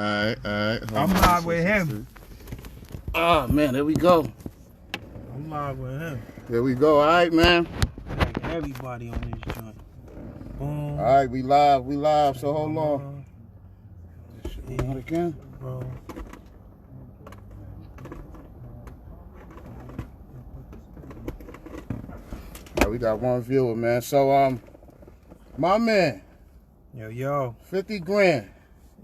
Alright. I'm live with him. Oh man, there we go. I'm live with him. There we go. Alright, man. Like everybody on this joint. Boom. Alright, we live. So hold on. Yeah, Again. bro. Alright, we got one viewer, man. So my man, Yo. 50 grand.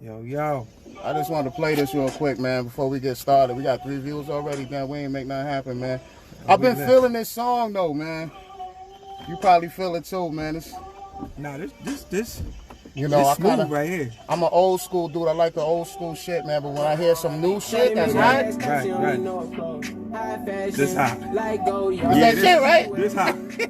Yo. I just wanted to play this real quick, man, before we get started. We got 3 views already, man. We ain't make nothing happen, man. I've been feeling this song though, man. You probably feel it too, man. It's, This you know, I smooth kinda, right here. I'm an old school dude. I like the old school shit, man. But when I hear some new shit that's hot, Right. This hot. it's that shit, right? This hot. This.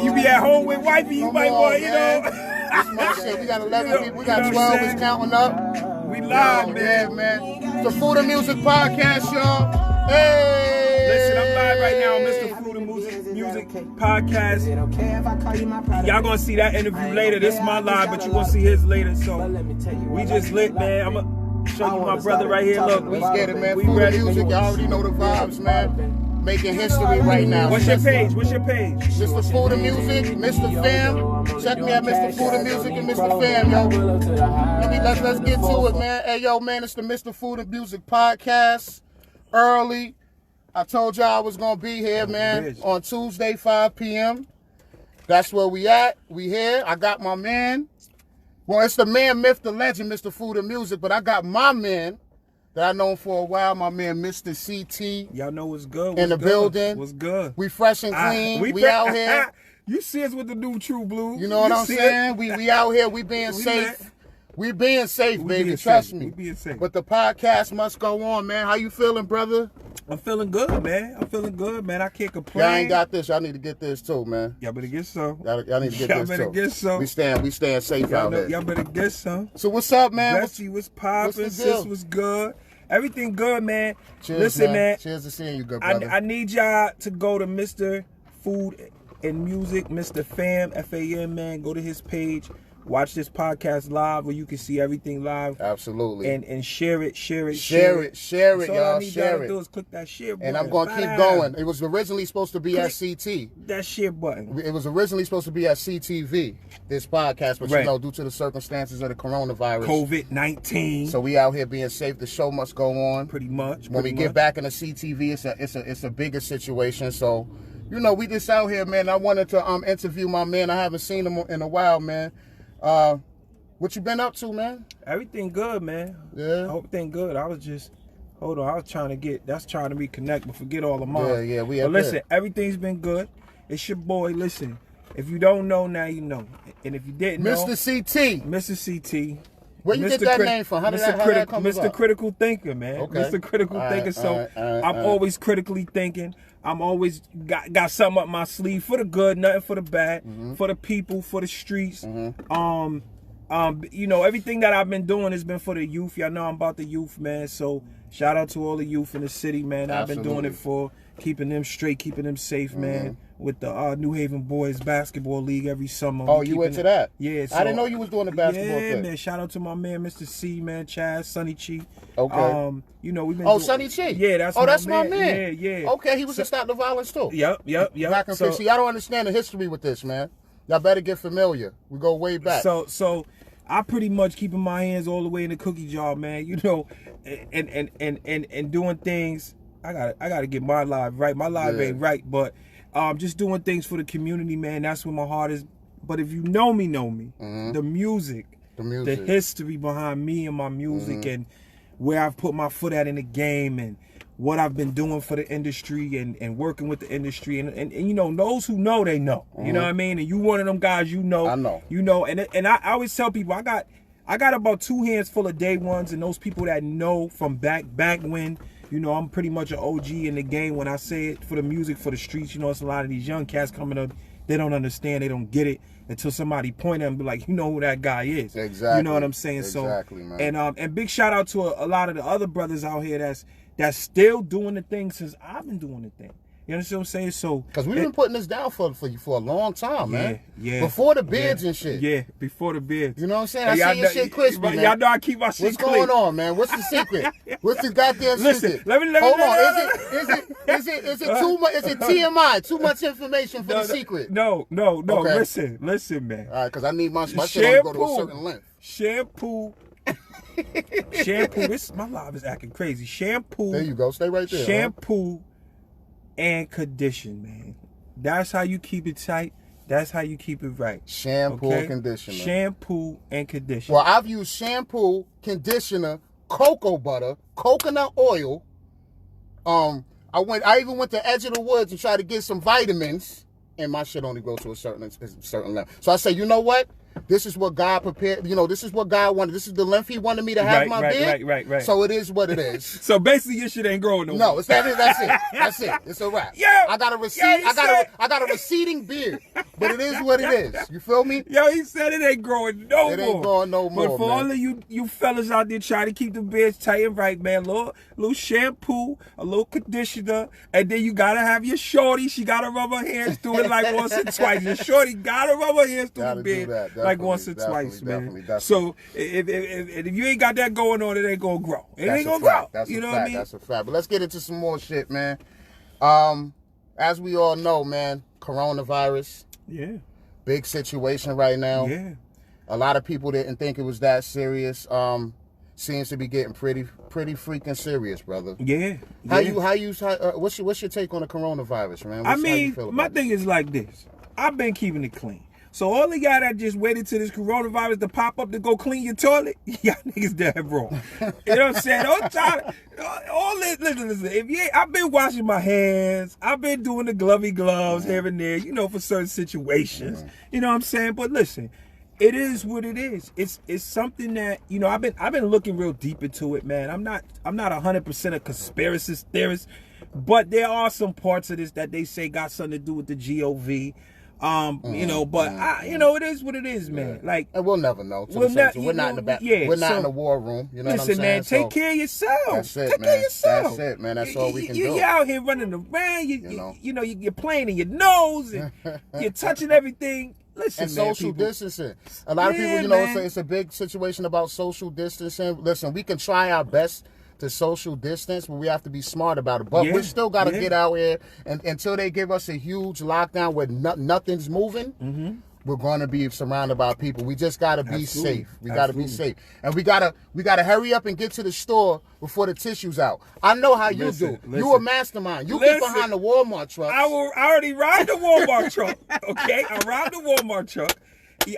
You be at home with wifey, you might want, you know. This my shit. We got 11 people. We got 12. It's counting up. We live, Yeah, man. The Food and Music Podcast, y'all. Hey. Listen, I'm live right now on Mr. Food and Music Podcast. Y'all gonna see that interview later. This is my live, but you gonna see his later. So we just lit, man. I'm gonna show you my brother right here. Look, Let's get it, man. We Food ready. and Music. Y'all already know the vibes, man. Making history right now. What's your page? Mr. Food and Music, Mr. Fam. Check me out, Mr. Food and Music and Mr. Fam, yo. Let's get to it, man. Hey, yo, man, it's the Mr. Food and Music Podcast. Early. I told y'all I was going to be here, man, on Tuesday, 5 p.m. That's where we at. We here. I got my man. Well, it's the man, myth, the legend, Mr. Food and Music, but I got my man that I've known for a while, my man, Mr. CT. Y'all know what's good. In the building. What's good? We fresh and clean. We out here. You see us with the new True Blue. You know what I'm saying? We out here. We being safe. We being safe, baby. Trust me. We being safe. But the podcast must go on, man. How you feeling, brother? I'm feeling good, man. I can't complain. Y'all ain't got this. Y'all need to get this too, man. Y'all better get some. Y'all need to get Y'all this better too. get some. We staying safe out here. Y'all better get some. So what's up, man? Bessie was popping. what's the deal? Sis was good. Everything good, man. Cheers, Listen, man. Cheers to seeing you, good brother. I need y'all to go to Mr. Food and Music, Mr. Fam, F-A-M, man. Go to his page. Watch this podcast live where you can see everything live. Absolutely. And share it, Share it, So y'all. all I need Share y'all to it. do is click that share button. And I'm going to keep going. It was originally supposed to be at CT. That share button. It was originally supposed to be at CTV, this podcast, but you know, due to the circumstances of the coronavirus. COVID-19. So we out here being safe. The show must go on. Pretty much. When we get back in the CTV, it's a bigger situation. So, you know, we just out here, man. I wanted to interview my man. I haven't seen him in a while, man. What you been up to, man? Everything good, man. Yeah. Everything good. I was trying to reconnect, but forget all of mine. Yeah, we But up listen, there. everything's been good. It's your boy. Listen, if you don't know, now you know. And if you didn't know, Mr. CT. Where you get that name from? How did that come about? Mr. Critical Thinker, man. Okay. Mr. Critical Thinker. So I'm all always critically thinking. I'm always got something up my sleeve for the good, nothing for the bad, for the people, for the streets. You know, everything that I've been doing has been for the youth. Y'all know I'm about the youth, man. So shout out to all the youth in the city, man. I've been doing it for keeping them straight, keeping them safe, man. With the New Haven Boys Basketball League every summer. Oh, you went to that? Yeah. So, I didn't know you was doing the basketball thing. Yeah, man. Shout out to my man, Mr. C, man, Chaz, Sonny Chi. Okay. You know, we've been Oh, Sonny Chi? Yeah, that's my man. Yeah. Okay, he was just Stop the Violence too. Yep. Back in see, I don't understand the history with this, man. Y'all better get familiar. We go way back. So I pretty much keeping my hands all the way in the cookie jar, man. You know, and doing things. I gotta get my life right. My life ain't right, but just doing things for the community, man. That's where my heart is. But if you know me, the music, the history behind me and my music, and where I've put my foot at in the game, and what I've been doing for the industry, and working with the industry, and you know, those who know, they know. You know what I mean? And you one of them guys, you know. I know. You know, and I always tell people, I got about 2 hands full of day ones, and those people that know from back when. You know, I'm pretty much an OG in the game when I say it, for the music, for the streets. You know, it's a lot of these young cats coming up. They don't understand. They don't get it until somebody point at them and be like, you know who that guy is. Exactly. You know what I'm saying? Exactly, so, man. And big shout out to a lot of the other brothers out here that's still doing the thing since I've been doing the thing. You understand what I'm saying? So because we've been putting this down for a long time, man. Yeah. Before the beards and shit. Yeah, before the beards. You know what I'm saying? I see your shit crisp, man. Y'all know I keep my shit clean. What's going on, man? What's the secret? What's the goddamn secret? Let me hold on. Is it too much? Is it TMI? Too much information for the secret? No. Okay. Listen, man. All right, because I need my shit to go to a certain length. Shampoo. My live is acting crazy. Shampoo. There you go. Stay right there. Shampoo and condition, man. That's how you keep it tight. That's how you keep it right. Shampoo and conditioner. Shampoo and conditioner. Well, I've used shampoo, conditioner, cocoa butter, coconut oil. I even went to Edge of the Woods and tried to get some vitamins, and my shit only goes to a certain level. So I say, you know what? This is what God prepared. You know, this is what God wanted. This is the length He wanted me to have my beard. Right. So it is what it is. So basically, your shit ain't growing no more. No, that's it. That's it. It's a wrap. Yeah. I got a receding. I got a receding beard, but it is what it is. You feel me? Yo, he said it ain't growing no more. It ain't growing no more. But for all of you fellas out there trying to keep the beards tight and right, man, little shampoo, a little conditioner, and then you gotta have your shorty. She gotta rub her hands through it like once or twice. Your shorty gotta rub her hands through the beard like once or twice, man. Definitely. So if you ain't got that going on, it ain't gonna grow. It ain't gonna grow. That's you know what I mean? That's a fact. But let's get into some more shit, man. As we all know, man, coronavirus. Yeah. Big situation right now. Yeah. A lot of people didn't think it was that serious. Seems to be getting pretty freaking serious, brother. Yeah. What's your take on the coronavirus, man? I mean, my thing is like this. I've been keeping it clean. So all the guy that just waited till this coronavirus to pop up to go clean your toilet, y'all niggas dead wrong. You know what I'm saying? Don't try to, listen. I've been washing my hands. I've been doing the glovey gloves here and there, for certain situations. You know what I'm saying? But listen, it is what it is. It's something that, I've been looking real deep into it, man. I'm not 100% a conspiracy theorist, but there are some parts of this that they say got something to do with the GOV. But it is what it is, man. Like, and we'll never know. We're not in the back. We're not in the war room. You know what I'm saying? Listen, man, take care of yourself. That's it, take man. Care of yourself. That's it, man. That's all we can do. You're out here running around. You're playing in your nose and you're touching everything. Listen, and man, social distancing. A lot of people, it's a big situation about social distancing. Listen, we can try our best to social distance, but we have to be smart about it. But we still got to get out here, and until they give us a huge lockdown where nothing's moving, we're going to be surrounded by people. We just got to be safe. We got to be safe, and we gotta hurry up and get to the store before the tissue's out. I know how you do. You a mastermind. You get behind the Walmart truck. I already ride the Walmart truck. Okay, I ride the Walmart truck.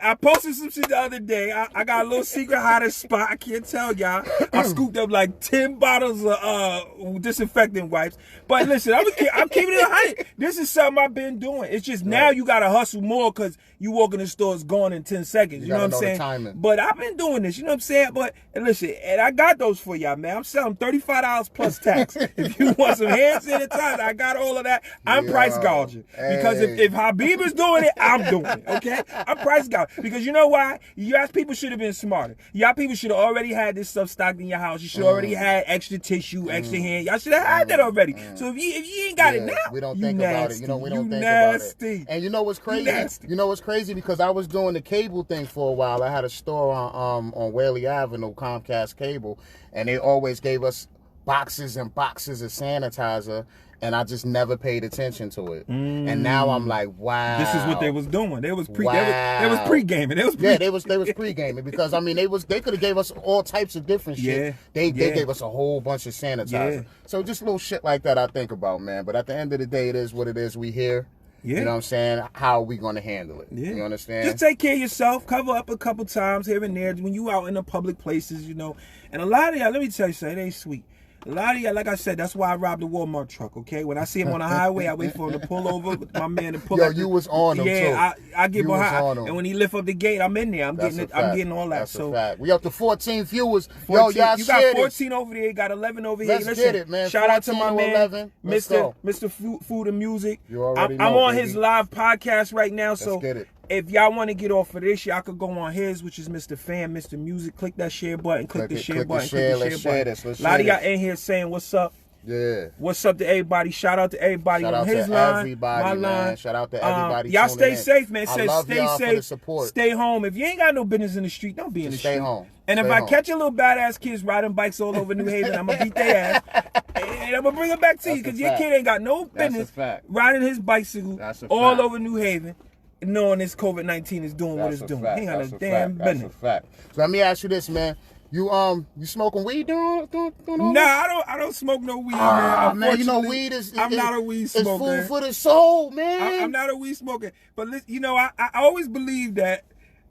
I posted some shit the other day. I got a little secret hiding spot. I can't tell y'all. I scooped up like 10 bottles of disinfectant wipes. But listen, I'm keeping it 100. This is something I've been doing. It's just now you got to hustle more because you walk in the store, it's gone in 10 seconds. You know what I'm saying? Timing. But I've been doing this. You know what I'm saying? But listen, and I got those for y'all, man. I'm selling $35 plus tax. If you want some hand sanitizer, I got all of that. I'm price gouging. Because if Habib is doing it, I'm doing it. Okay? I'm price gouging. Because you know why? Y'all people should have been smarter. Y'all people should have already had this stuff stocked in your house. You should have already had extra tissue, extra hand. Y'all should have had that already. So if you ain't got it now, we don't think about it. We don't think nasty. About it. And you know what's crazy? You know what's crazy? Because I was doing the cable thing for a while. I had a store on Whaley Avenue, Comcast Cable, and they always gave us boxes and boxes of sanitizer. And I just never paid attention to it. And now I'm like, wow. This is what they was doing. They was pre-gaming. They was pre-gaming because they could have gave us all types of different shit. They gave us a whole bunch of sanitizer. So just little shit like that I think about, man. But at the end of the day, it is what it is. We here. You know what I'm saying? How are we going to handle it? You understand? Just take care of yourself. Cover up a couple times here and there when you out in the public places, And a lot of y'all, let me tell you something, it ain't sweet. A lot of y'all, like I said, that's why I robbed the Walmart truck, okay? When I see him on the highway, I wait for him to pull over with my man to pull up. You was on him, too. I get behind. And when he lift up the gate, I'm in there. I'm getting all that. That's a fact. We up to 14 viewers. 14, y'all you got 14 over there. You got 11 over here. Let's get it, man. Shout out to my man, 11. Mr. FoodandMusik. You already know, I'm on baby. his live podcast right now, so let's get it. If y'all want to get off of this, y'all could go on his, which is Mr. Fan, Mr. Music. Click that share button. Click the share button. Let's share this. A lot of y'all in here saying what's up. Yeah. What's up to everybody? Shout out to everybody Shout on out his to line, everybody, my man. line. Shout out to everybody. Y'all tuning stay in. safe, man. I Says love stay y'all for the safe. support. Stay home. If you ain't got no business in the street, don't be in the Stay street. home. And if Stay I home. catch your little badass kids riding bikes all over New Haven, I'm gonna beat their ass. And I'm gonna bring them back to you because your kid ain't got no business riding his bicycle all over New Haven, knowing this COVID-19 is doing what it's doing. He ain't got no damn business. That's a fact. So let me ask you this, man. You smoking weed doing all Nah, this? I don't smoke no weed, man. Man, you know weed is I'm not a weed smoker. It's food for the soul, man. I'm not a weed smoker. But you know, I always believe that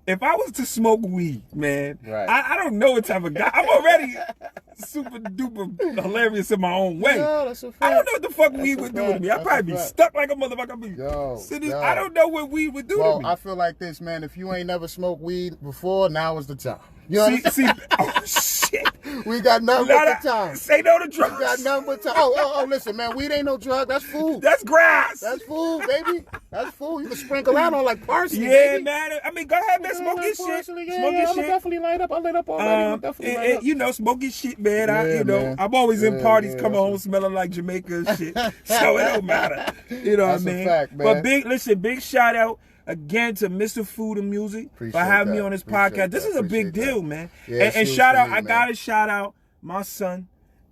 if I was to smoke weed, man, right. I don't know what type of guy. I'm already super duper hilarious in my own way. Yo, that's a fact. I don't know what the fuck weed would do to me. I'd probably be stuck like a motherfucker. I don't know what weed would do to me. I feel like this, man. If you ain't never smoked weed before, now is the time. You know oh shit. We got nothing but the time. Say no to drugs. We got nothing but time. Oh, listen, man. Weed ain't no drug. That's food. That's grass. That's food, baby. That's food. You can sprinkle out on like parsley, yeah, baby. man. I mean, go ahead, man. Smoke your shit. Smoke your shit. Definitely light up. I lit up already. Definitely light up. You know, smoke your shit, man. Man. I'm always in parties, coming home smelling like Jamaica and shit. So it don't matter. You know what I mean? That's a fact, man. But big shout out again to Mr. FoodandMusik for having me on this podcast. This is a big deal, man. Yeah, and shout out, I gotta shout out my son,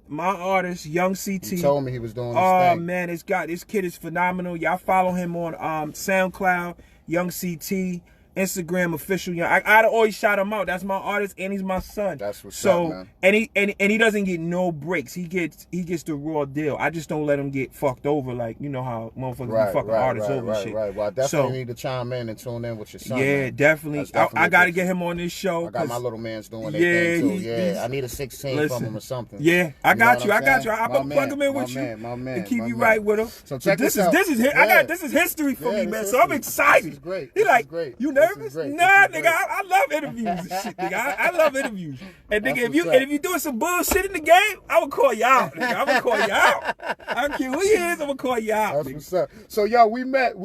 my artist, Young CT. He told me he was doing his thing. Oh man, this kid is phenomenal. Y'all follow him on SoundCloud, Young CT, Instagram official. I gotta always shout him out. That's my artist and he's my son. That's what's up, man. And he doesn't get no breaks. He gets the raw deal. I just don't let him get fucked over like you know how motherfuckers be fucking artists over and shit. Right. Well, I definitely need to chime in and tune in with your son. Yeah, man. definitely. I gotta get him on this show. I got my little man's doing their thing too. Yeah, I need a 16 from him or something. Yeah, I got you. I'm gonna plug him in with you and keep you right with him. So check this out. This is history for me, man. So I'm excited. This is great. He like, great. You nervous? Nah, nigga. I love interviews and shit, nigga. I love interviews. And nigga, if you doing some bullshit in the game, I will call you out, nigga. I'm gonna call you out. I don't care who you is, I'm gonna call you out. That's what's up. So yo, we met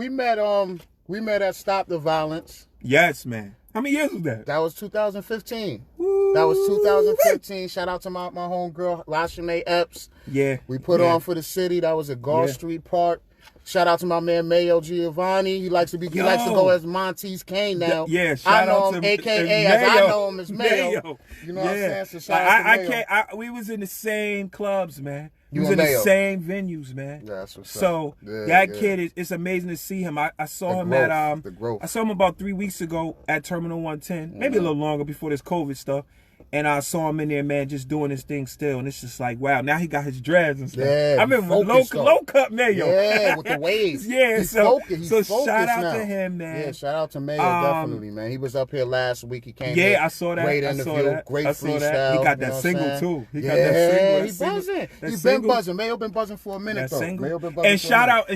at Stop the Violence. Yes, man. How many years was that? That was 2015. Woo. That was 2015. Shout out to my homegirl, Lashanae Epps. Yeah. We put on for the city. That was at Gulf Street Park. Shout out to my man Mayo Giovanni. He likes to go as Monty's Kane now. Yeah, shout out to AKA as I know him as Mayo. You know what I'm saying? So shout out to Mayo. We was in the same clubs, man. You was in Mayo. the same venues, man. Yeah, that's what's so up. Kid it's amazing to see him. I saw him the growth. I saw him about 3 weeks ago at Terminal 110, maybe a little longer before this COVID stuff. And I saw him in there, man, just doing his thing still. And it's just like, wow, now he got his dreads and stuff. Yeah, I remember low cut Mayo. Yeah, with the waves. Yeah, he's so shout out now. to him, man. Yeah, shout out to Mayo, definitely, man. He was up here last week. He came Yeah, I saw that. Great interview, great freestyle. He got that single, too. He got that single. He's buzzing. He's been buzzing. Mayo been buzzing for a minute, though. Mayo been buzzing and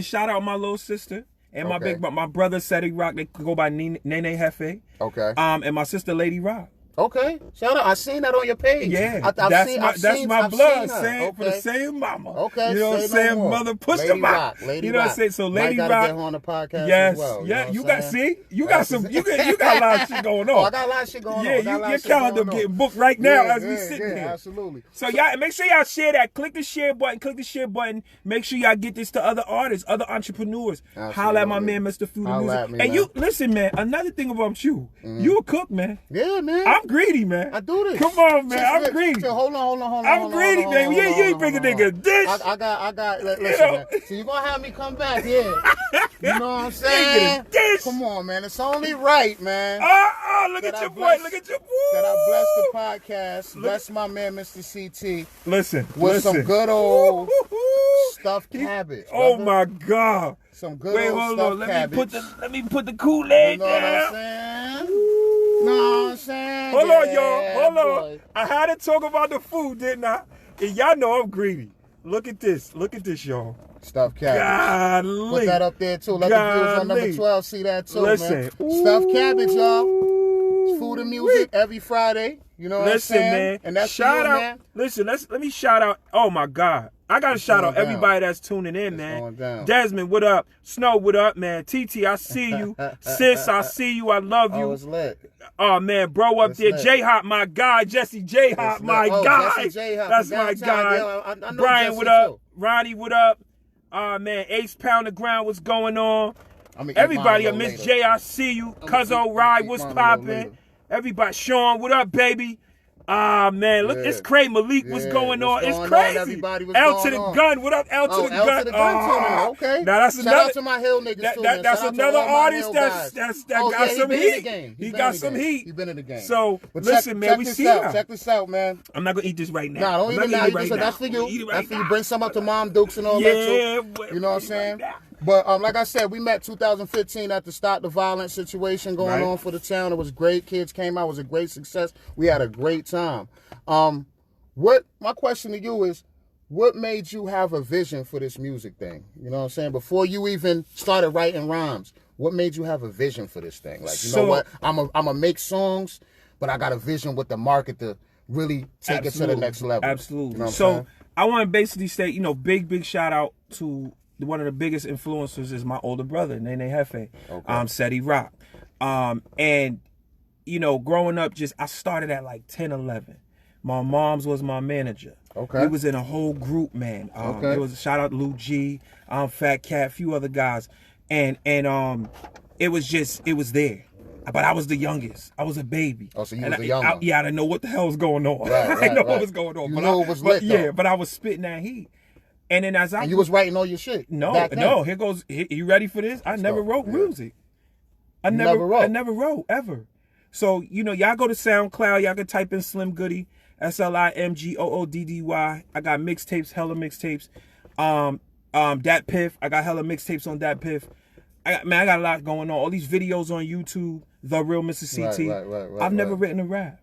shout out my little sister. And my brother Cedric Rock, they go by Nene Hefe. Okay. And my sister Lady Rock. Okay, shout out. I seen that on your page. Yeah, that's my blood. Same for the same mama. Okay, you know what I'm saying? No mother pushed them out. You know what I'm saying? So Lady Rock, get her on the podcast. Yes, as well, yeah. You got you got a lot of shit going on. Oh, I got a lot of shit going on. Yeah, your calendar getting booked right now as we sitting here. Absolutely. So y'all make sure y'all share that. Click the share button. Make sure y'all get this to other artists, other entrepreneurs. Holla at my man, Mr. FoodandMusik. And you listen, man. Another thing about you, you a cook, man. Yeah, man. I'm greedy, man. I do this. Come on, man. I'm greedy. Hold on. I'm greedy, man. You ain't bring a nigga a dish. I got. Listen, man. So you gonna have me come back here? You know what I'm saying? Come on, man. It's only right, man. Look at your boy. That I bless the podcast. Bless my man, Mr. CT. Listen. Some good old stuffed cabbage. Oh my God. Some good old stuffed cabbage. Let me put the Kool-Aid down. You know what I'm saying? Know what I'm saying? Hold on, y'all. Hold on. I had to talk about the food, didn't I? And y'all know I'm greedy. Look at this, y'all. Stuffed cabbage. Golly. Put that up there, too. Let the viewers on number 12 see that, too, man. Stuffed cabbage, y'all. It's FoodandMusik every Friday. You know what I'm saying? Man. And that's shout out. man. Listen, let me shout out. Oh, my God. I got to shout out everybody that's tuning in, man. Desmond, what up? Snow, what up, man? TT, I see you. Sis, I see you. I love you. Oh, it's lit. Oh, man, bro up there. J-Hop, my guy. Jesse J-Hop, my guy. That's my guy. I Brian, Jesse what up? Too. Ronnie, what up? Man, Ace Pound the Ground, what's going on? Everybody, Miss J, I see you. Cuzzo Ride, what's popping? Everybody, Sean, what up, baby? Man, look, it's crazy. Malik, what's going on? It's crazy. L to the gun, what up? L to the gun. Okay. Now that's Shout another. out to my Hill niggas too. That's another artist that got some heat. He got some heat. He been in the game. So listen, man, we see you. Check this out, man. I'm not gonna eat this right now. Nah, don't eat it now. That's for you. That's for you. Bring some up to Mom Dukes and all that too. You know what I'm saying? But like I said, we met 2015 at the Stop the Violence situation going on for the town. It was great. Kids came out. It was a great success. We had a great time. My question to you is, what made you have a vision for this music thing? You know what I'm saying? Before you even started writing rhymes, what made you have a vision for this thing? Like, you know what? I'm a make songs, but I got a vision with the market to really take it to the next level. Absolutely. You know so I want to basically say, big shout out to one of the biggest influencers is my older brother, Nene Hefe, Seti Rock. And, growing up, I started at like 10, 11. My mom's was my manager. We was in a whole group, man. There was a shout out to Lou G, Fat Cat, a few other guys. And it was there. But I was the youngest. I was a baby. Oh, so you was the young one. Yeah, I didn't know what the hell was going on. I didn't know what was going on. You knew it was lit, though. Yeah, but I was spitting that heat. And then and you was writing all your shit. No. Here goes. You ready for this? I never wrote music. I never wrote ever. So y'all go to SoundCloud. Y'all can type in Slim Goody, SlimGooddy. I got mixtapes, hella mixtapes. Dat Piff. I got hella mixtapes on Dat Piff. I got a lot going on. All these videos on YouTube. The Real Mr. CT. Right, I've never written a rap.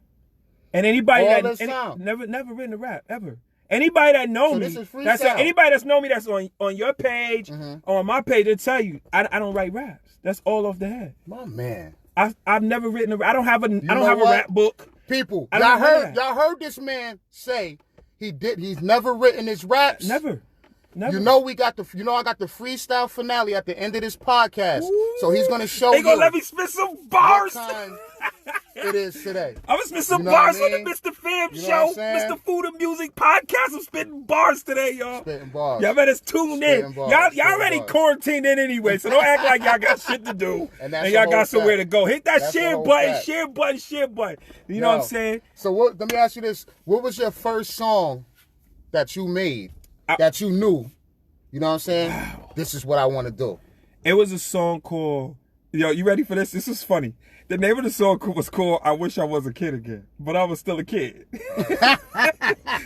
And anybody never written a rap ever. Anybody that know me, anybody that's know me that's on your page or on my page, they'll tell you I don't write raps. That's all off the head. My man, I've never written a. I don't have a rap book. People, y'all heard this man say he's never written his raps. Never. I got the freestyle finale at the end of this podcast. Ooh. So he's gonna show you. They gonna let me spit some bars. It is today. I'm gonna spit some bars on the Mr. Fam show, Mr. Food and Music podcast. I'm spitting bars today, y'all. Spitting bars. Y'all better tune in. Y'all already quarantined in anyway, so don't act like y'all got shit to do and y'all got somewhere to go. Hit that share button. You know what I'm saying? So let me ask you this: what was your first song that you made that you knew? You know what I'm saying? Wow. This is what I want to do. It was a song called. Yo, you ready for this? This is funny. The name of the song was called "I Wish I Was a Kid Again," but I was still a kid.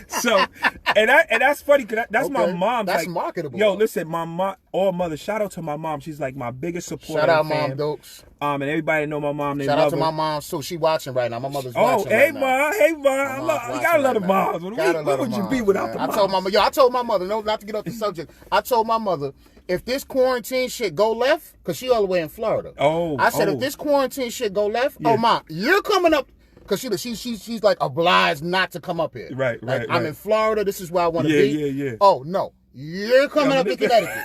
So, and that's funny because that's my mom. That's marketable. Yo, listen, my mom, mother. Shout out to my mom. She's like my biggest supporter. Shout out, Mom Dukes. And everybody know my mom. Shout out to my mom too. She watching right now. My mother's watching. Hey mom. You gotta love the moms. What would you be without the moms? I told my mother. No, not to get off the subject. I told my mother, if this quarantine shit go left, because she all the way in Florida. I said, if this quarantine shit go left, Mom, you're coming up. Because she's like obliged not to come up here. Right. I'm in Florida. This is where I want to be. Yeah. Oh, no. You're coming up to Connecticut.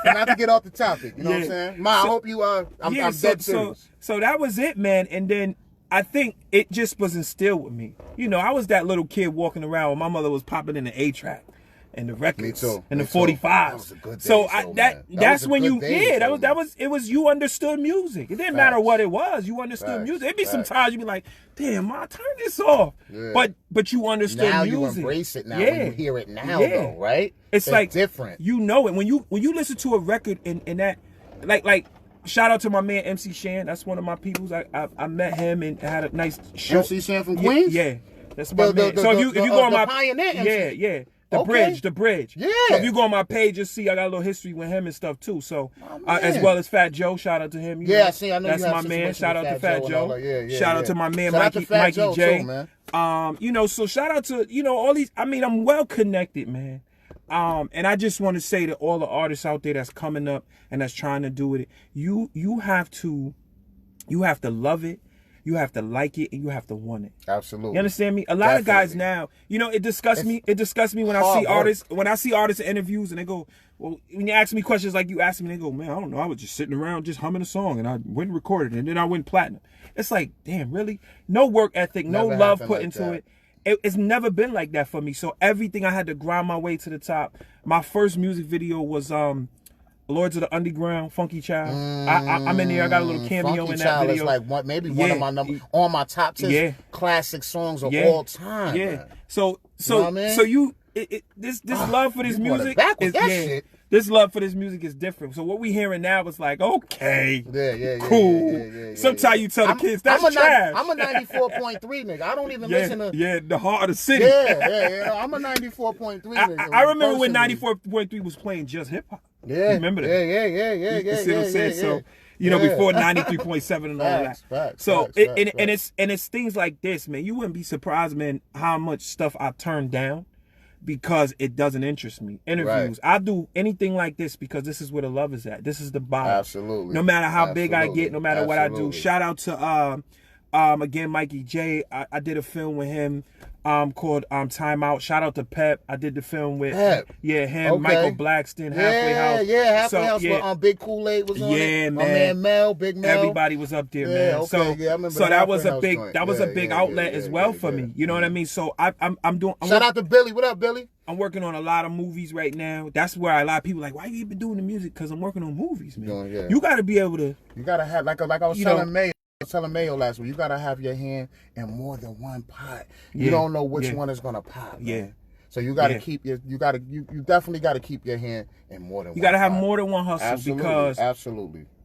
Not to get off the topic. You know what I'm saying? Ma, I hope you I'm dead serious. So that was it, man. And then I think it just was instilled with me. I was that little kid walking around when my mother was popping in the A-track. And the records and the 45s. That was a good day, so that's when you you understood music. It didn't matter what it was, you understood music. It'd be sometimes you'd be like, damn, Ma, turn this off. Yeah. But you understood now music. Now you embrace it now when you hear it now though, right? It's like different. You know it. When you listen to a record in that like shout out to my man MC Shan. That's one of my peoples. I met him and had a nice show. MC Shan from Queens? Yeah. That's my man. So if you go on my pioneer MC. Yeah. The bridge. Yeah. So if you go on my page, you'll see I got a little history with him and stuff too. So as well as Fat Joe, shout out to him. I know that's my man. Shout out to Fat Joe. Shout out to my man Mikey Joe J. Too, man. So shout out to all these. I mean, I'm well connected, man. And I just want to say to all the artists out there that's coming up and that's trying to do it, you have to love it. You have to like it and you have to want it. Absolutely. You understand me? A lot of guys now, you know, it disgusts me. It disgusts me when I see artists, in interviews and they go, well, when you ask me questions like you asked me, they go, man, I don't know. I was just sitting around just humming a song and I went and recorded it and then I went platinum. It's like, damn, really? No work ethic, no love put into it. It's never been like that for me. So everything I had to grind my way to the top. My first music video was Lords of the Underground, Funky Child. I'm in there. I got a little cameo Funky in that Child video. is like maybe one of my on my top 10 classic songs of all time. Yeah. Man. So you know what I mean? so you this love for this music is shit. This love for this music is different. So what we hearing now is like, okay, cool. Sometimes you tell the kids that's trash. I'm a 94.3 nigga. I don't even listen to the heart of the city. Yeah. I'm a 94.3 nigga. I remember when 94.3 was playing just hip hop. Yeah. Remember that? Yeah. You see what I'm saying? So, you know, before 93.7 and all that. So, it's things like this, man. You wouldn't be surprised, man, how much stuff I turn down because it doesn't interest me. Interviews. I do anything like this because this is where the love is at. This is the vibe. Absolutely. No matter how big I get, no matter what I do. Shout out to, again, Mikey J. I did a film with him. Called Time Out. Shout out to Pep. I did the film with him, Michael Blackston, Halfway House. Halfway House where Big Kool-Aid was on it. Man. My man Mel, Big Mel. Everybody was up there, man. Okay, so I remember that was a big joint. outlet as well for me. You know what I mean? So I'm doing Shout out to Billy. What up, Billy? I'm working on a lot of movies right now. That's where a lot of people are like, why you even doing the music? Because I'm working on movies, man. You gotta be able to have like I was telling May. I was telling Mayo last week, you gotta have your hand in more than one pot. You don't know which one is gonna pop. Man. So you gotta keep you definitely gotta keep your hand in more than one. You gotta have pot. more than one hustle because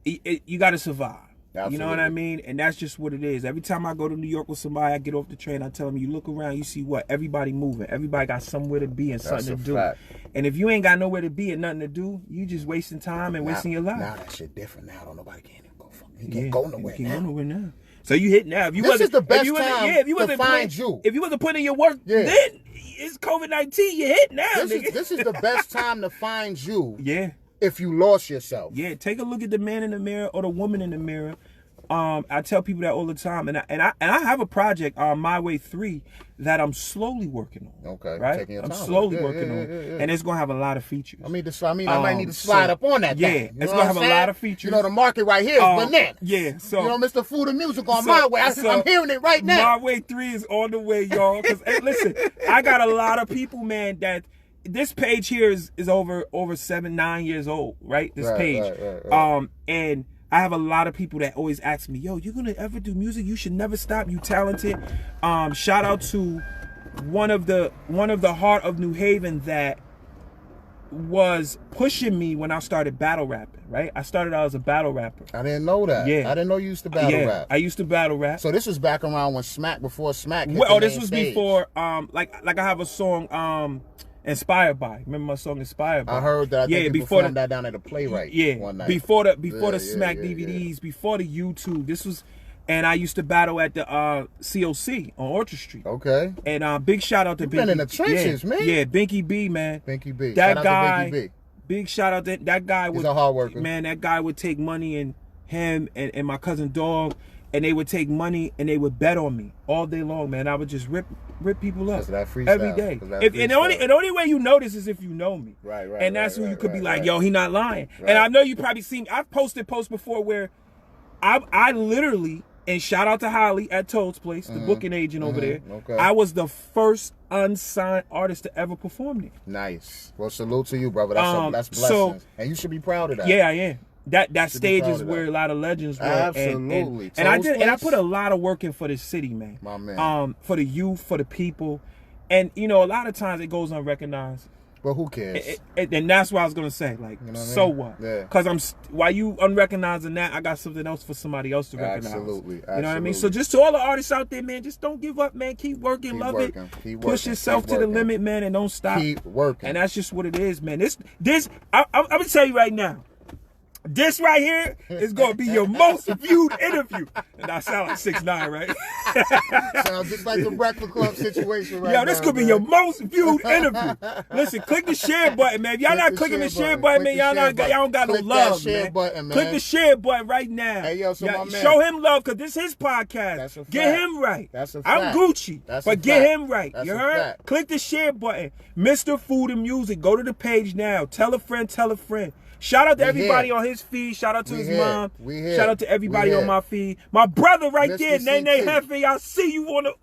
you gotta survive. Absolutely. You know what I mean? And that's just what it is. Every time I go to New York with somebody, I get off the train, I tell them, you look around, you see what? Everybody moving. Everybody got somewhere to be and something to do. Fact. And if you ain't got nowhere to be and nothing to do, you just wasting time and wasting your life. Now that shit different now. Don't nobody can't even go fucking. You can't go nowhere now. You can't go nowhere now. So you hit now. This is the best time to find you. If you wasn't putting in your work, then it's COVID-19. You hit now, This is the best time to find you. Yeah. If you lost yourself. Yeah. Take a look at the man in the mirror or the woman in the mirror. I tell people that all the time, and I have a project on My Way 3 that I'm slowly working on. Okay, right? taking your time. I'm slowly working on, and it's gonna have a lot of features. I might need to slide up on that. Yeah, it's gonna have a lot of features. You know, the market right here is bananas. Yeah, so you know, Mr. Food and Music on My Way. I'm hearing it right now. My Way 3 is on the way, y'all. Because listen, I got a lot of people, man, that. This page here is over 7-9 years old, right? This page, right. And I have a lot of people that always ask me, yo, you gonna ever do music? You should never stop. You talented. Shout out to one of the Heart of New Haven that was pushing me when I started battle rapping, right? I started out as a battle rapper. I didn't know that. Yeah. I didn't know you used to battle rap. I used to battle rap. So this was back around when before Smack hit Well, this was before, like I have a song, Inspired By. Remember my song Inspired By? I heard that. I think you performed that down at the Playwright one night. Before the Smack DVDs, befefore the YouTube. This was, and I used to battle at the COC on Orchard Street. Okay. And big shout out to Binky. Been in the trenches, man. Yeah, Binky B, man. Binky B. That shout guy. out to Binky B. Big shout out to that guy. He's a hard worker. Man, that guy would take money, and him and my cousin Dog, and they would take money and they would bet on me all day long, man. I would just rip people up every day. And the only way you know this is if you know me. Right. And that's when you could be like, yo, he not lying. Right. And I know you probably seen me. I've posted posts before where I literally, and shout out to Holly at Toad's Place, the booking agent over there. Okay. I was the first unsigned artist to ever perform there. Nice. Well, salute to you, brother. That's blessings. And you should be proud of that. Yeah, I am. That stage is where a lot of legends were. Absolutely. And I put a lot of work in for this city, man. My man. For the youth, for the people. And you know, a lot of times it goes unrecognized. But who cares? And that's what I was gonna say. Like, you know so what? Yeah. Because while you unrecognizing that, I got something else for somebody else to recognize. Absolutely. You know what I mean? So just to all the artists out there, man, just don't give up, man. Keep working, love it. Push yourself to the limit, man, and don't stop. Keep working. And that's just what it is, man. I'm gonna tell you right now. This right here is gonna be your most viewed interview. And I sound like 6'9", right? Sounds just like the Breakfast Club situation right Yo, this now, could be man. your most viewed interview. Listen, click the share button, man. If y'all not clicking the share button, man, y'all don't got no love, man. Click the share button right now. Hey, yo, so my man, show him love, because this is his podcast. That's a fact. Get him right. That's a fact. I'm Gucci, That's but a get fact. him right. That's You a heard? fact. Click the share button. Mr. Food and Music. Go to the page now. Tell a friend, tell a friend. Shout out to everybody on his feed. Shout out to his mom. Shout out to everybody on my feed. My brother right there, Nene Hefe. I see you on the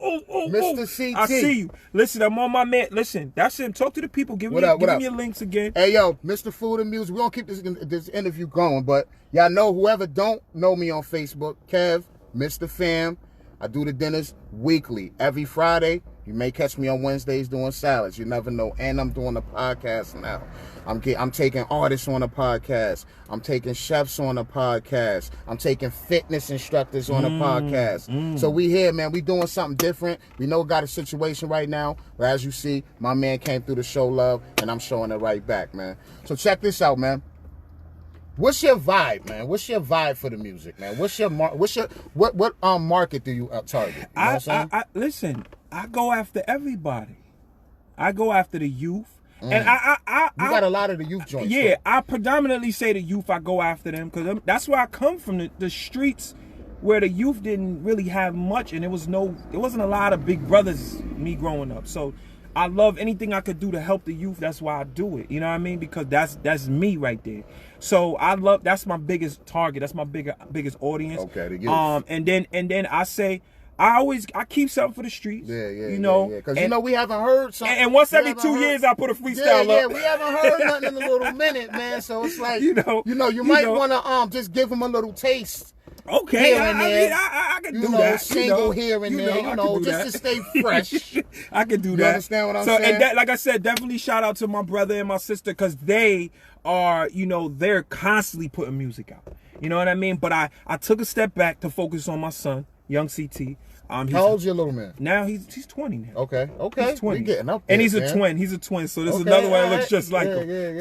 Mr. CT. I see you. Listen, I'm on my man. Listen, that's him. Talk to the people. Give me your links again. Hey, yo, Mr. Food and Music. We're going to keep this interview going, but y'all know whoever don't know me on Facebook, Kev, Mr. Fam. I do the dinners weekly, every Friday. You may catch me on Wednesdays doing salads. You never know. And I'm doing a podcast now. I'm taking artists on a podcast. I'm taking chefs on a podcast. I'm taking fitness instructors on a podcast. So we here, man. We doing something different. We know we got a situation right now. But as you see, my man came through to show love, and I'm showing it right back, man. So check this out, man. What's your vibe, man? What's your vibe for the music, man? What market do you target? You know what I'm saying? Listen, I go after everybody. I go after the youth. And you got a lot of the youth joints. Yeah, I predominantly say the youth. I go after them because that's where I come from. The streets where the youth didn't really have much, and it wasn't a lot of big brothers. Me growing up, so I love anything I could do to help the youth. That's why I do it. You know what I mean? Because that's me right there. So that's my biggest target. That's my biggest audience. Okay, the youth. And then I say. I keep something for the streets. Yeah. You know, because we haven't heard something. And once every 2 years, I put a freestyle up. Yeah, we haven't heard nothing in a little minute, man. So it's like, you might want to just give them a little taste. Okay, I can do that. Single here and there, just to stay fresh. I can do that. You understand what I'm saying? And like I said, definitely shout out to my brother and my sister because they are, they're constantly putting music out. You know what I mean? But I took a step back to focus on my son, young CT. How old's your little man? Now he's 20 now. Okay. He's 20. We're getting up there, and he's man. a twin. He's a twin. So this is another one that looks just like him. Yeah.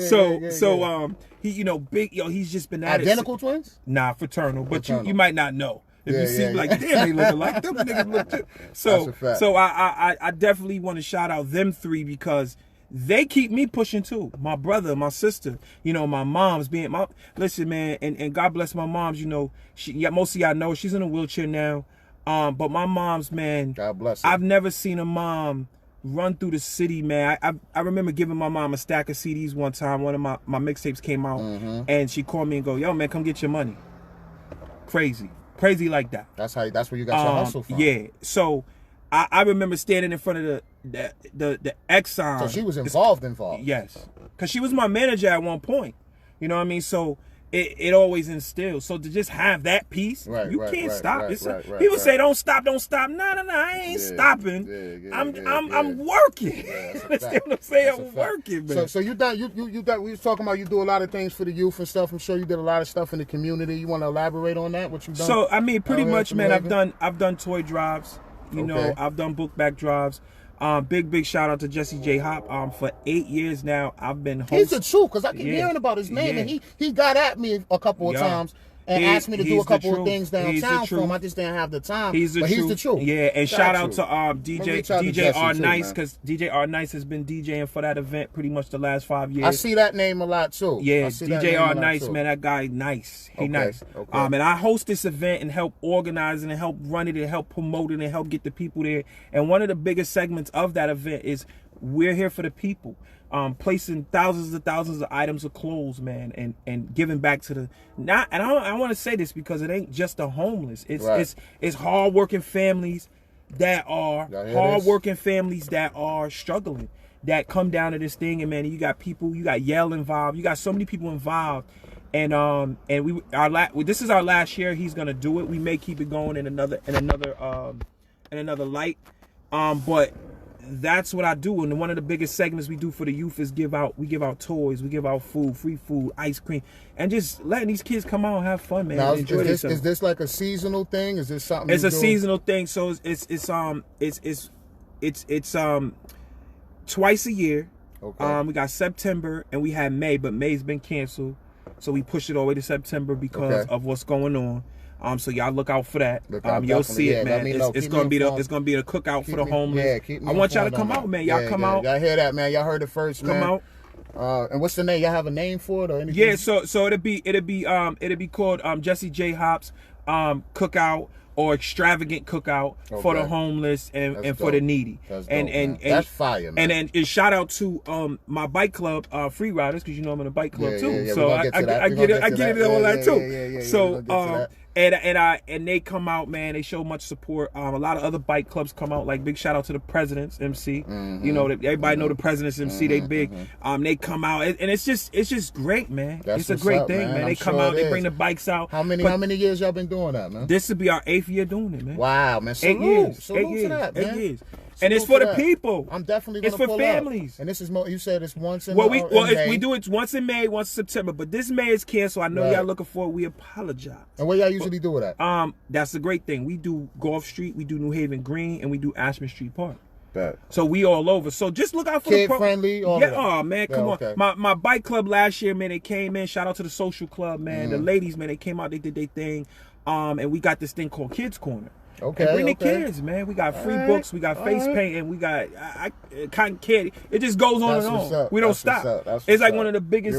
He big. He's just been at identical twins? Nah, fraternal. But you might not know. If you see like, damn, they look alike. Them niggas look too. So I definitely want to shout out them three because they keep me pushing too. My brother, my sister, my mom's listen, man, and God bless my mom's, most of y'all know she's in a wheelchair now. But my mom's, man, God bless her. I've never seen a mom run through the city, man. I remember giving my mom a stack of CDs one time. One of my mixtapes came out, and she called me and go, yo, man, come get your money. Crazy like that. That's where you got your hustle from. Yeah. So I remember standing in front of the Exxon. So she was involved. Yes. Because she was my manager at one point. You know what I mean? So it always instills. So to just have that piece, you can't stop. People say don't stop. No, I ain't stopping. I'm working. Understand what I'm saying? I'm working, man. So you done. We was talking about you do a lot of things for the youth and stuff. I'm sure you did a lot of stuff in the community. You want to elaborate on that? What you done? So I mean, pretty much, man. I've done toy drives. I've done book bag drives. Big shout out to Jesse J Hop. For 8 years now, I've been hosting. He's the truth because I keep hearing about his name, and he got at me a couple of times and asked me to do a couple of things downtown for him. I just didn't have the time. He's the truth. Yeah, and shout out to DJ R Nice because DJ R Nice has been DJing for that event pretty much the last 5 years. I see that name a lot too. Yeah, DJ R Nice, man, that guy nice. He nice. Okay. And I host this event and help organize it and help run it and help promote it and help get the people there. And one of the biggest segments of that event is we're here for the people. Placing thousands of items of clothes, man, and giving back to I want to say this because it ain't just the homeless. It's hardworking families that are struggling, that come down to this thing, and man, you got Yale involved, you got so many people involved, and this is our last year. He's gonna do it. We may keep it going in another light, but that's what I do. And one of the biggest segments we do for the youth is we give out toys, we give out food, free food, ice cream, and just letting these kids come out and have fun, man. Now, is this like a seasonal thing? Is this something? It's a seasonal thing. So it's twice a year. Okay. We got September and we had May, but May's been canceled. So we pushed it all the way to September because of what's going on. So y'all look out for that. You'll see it, man. It's gonna be the cookout for the homeless. I want y'all to come out, man. Y'all come out. Y'all hear that, man? Y'all heard it first, man. Come out. And what's the name? Y'all have a name for it or anything? Yeah, so it'll be called Jesse J Hops Cookout or Extravagant Cookout for the homeless and for the needy. And that's fire, man. And then shout out to my bike club, Free Riders, because you know I'm in a bike club too. So I get it all that too. So and they come out, man. They show much support. A lot of other bike clubs come out. Like big shout out to the President's MC. You know, everybody know the President's MC. They big. They come out, and it's just great, man. It's a great thing, man. They come out, they bring the bikes out. How many years y'all been doing that, man? This will be our 8th year doing it, man. Wow, man. Salute to that, man. 8 years. And it's for the people. I'm definitely gonna pull up. It's for families. And this is more. You said it's once in. We do it once in May, once in September. But this May is canceled. I know y'all looking for it. We apologize. And where y'all usually do it at? That's the great thing. We do Gulf Street, we do New Haven Green, and we do Ashman Street Park. Bet. So we all over. So just look out for kid friendly. Oh man, come on. My bike club last year, man, they came in. Shout out to the social club, man. The ladies, man, they came out. They did their thing. And we got this thing called Kids Corner. Okay. And bring the kids, man. We got free books. We got face paint, and we got cotton candy. It just goes on and on. We don't stop. It's like one of the biggest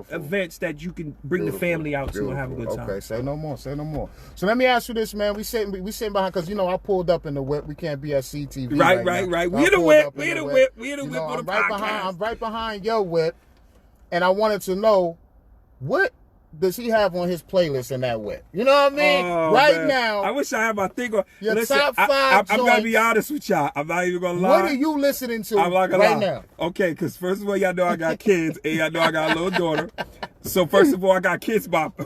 events that you can bring the family out to and have a good time. Okay, say no more. So let me ask you this, man. We sitting behind because I pulled up in the whip. We can't be at CTV. Right. We in the whip. We in the whip for the podcast. I'm right behind your whip, and I wanted to know what does he have on his playlist in that whip? You know what I mean? Now. I wish I had my thing on. Your top 5 I'm going to be honest with y'all. I'm not even going to lie. What are you listening to now? Okay, because first of all, y'all know I got kids, and y'all know I got a little daughter. So first of all, I got Kids Bop.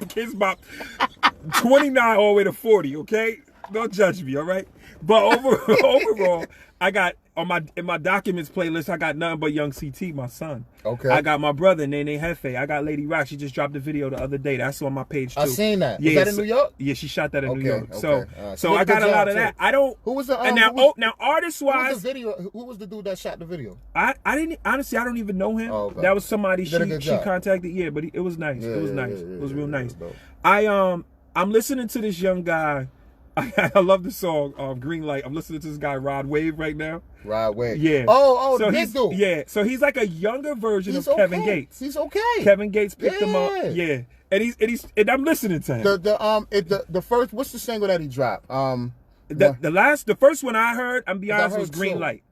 Kids Bop 29 all the way to 40, okay? Don't judge me, all right? But overall, I got in my documents playlist, I got nothing but Young CT, my son. Okay. I got my brother, Nene Hefe. I got Lady Rock. She just dropped a video the other day. That's on my page too. I seen that. Yeah, is that in New York? Yeah, she shot that in New York. So I got a lot of that. I don't. Who was the? Now artist wise, who was the video? Who was the dude that shot the video? I didn't honestly. I don't even know him. Oh, okay. That was somebody she contacted. Yeah, but it was nice. It was nice. It was real nice. I'm listening to this young guy. I love the song Green Light. I'm listening to this guy Rod Wave right now. Rod Wave. Yeah. Oh, so this dude. Yeah. So he's like a younger version of Kevin Gates. He's okay. Kevin Gates picked him up. Yeah. And I'm listening to him. The first, what's the single that he dropped? The first one I heard, I'm be honest, was Green Light.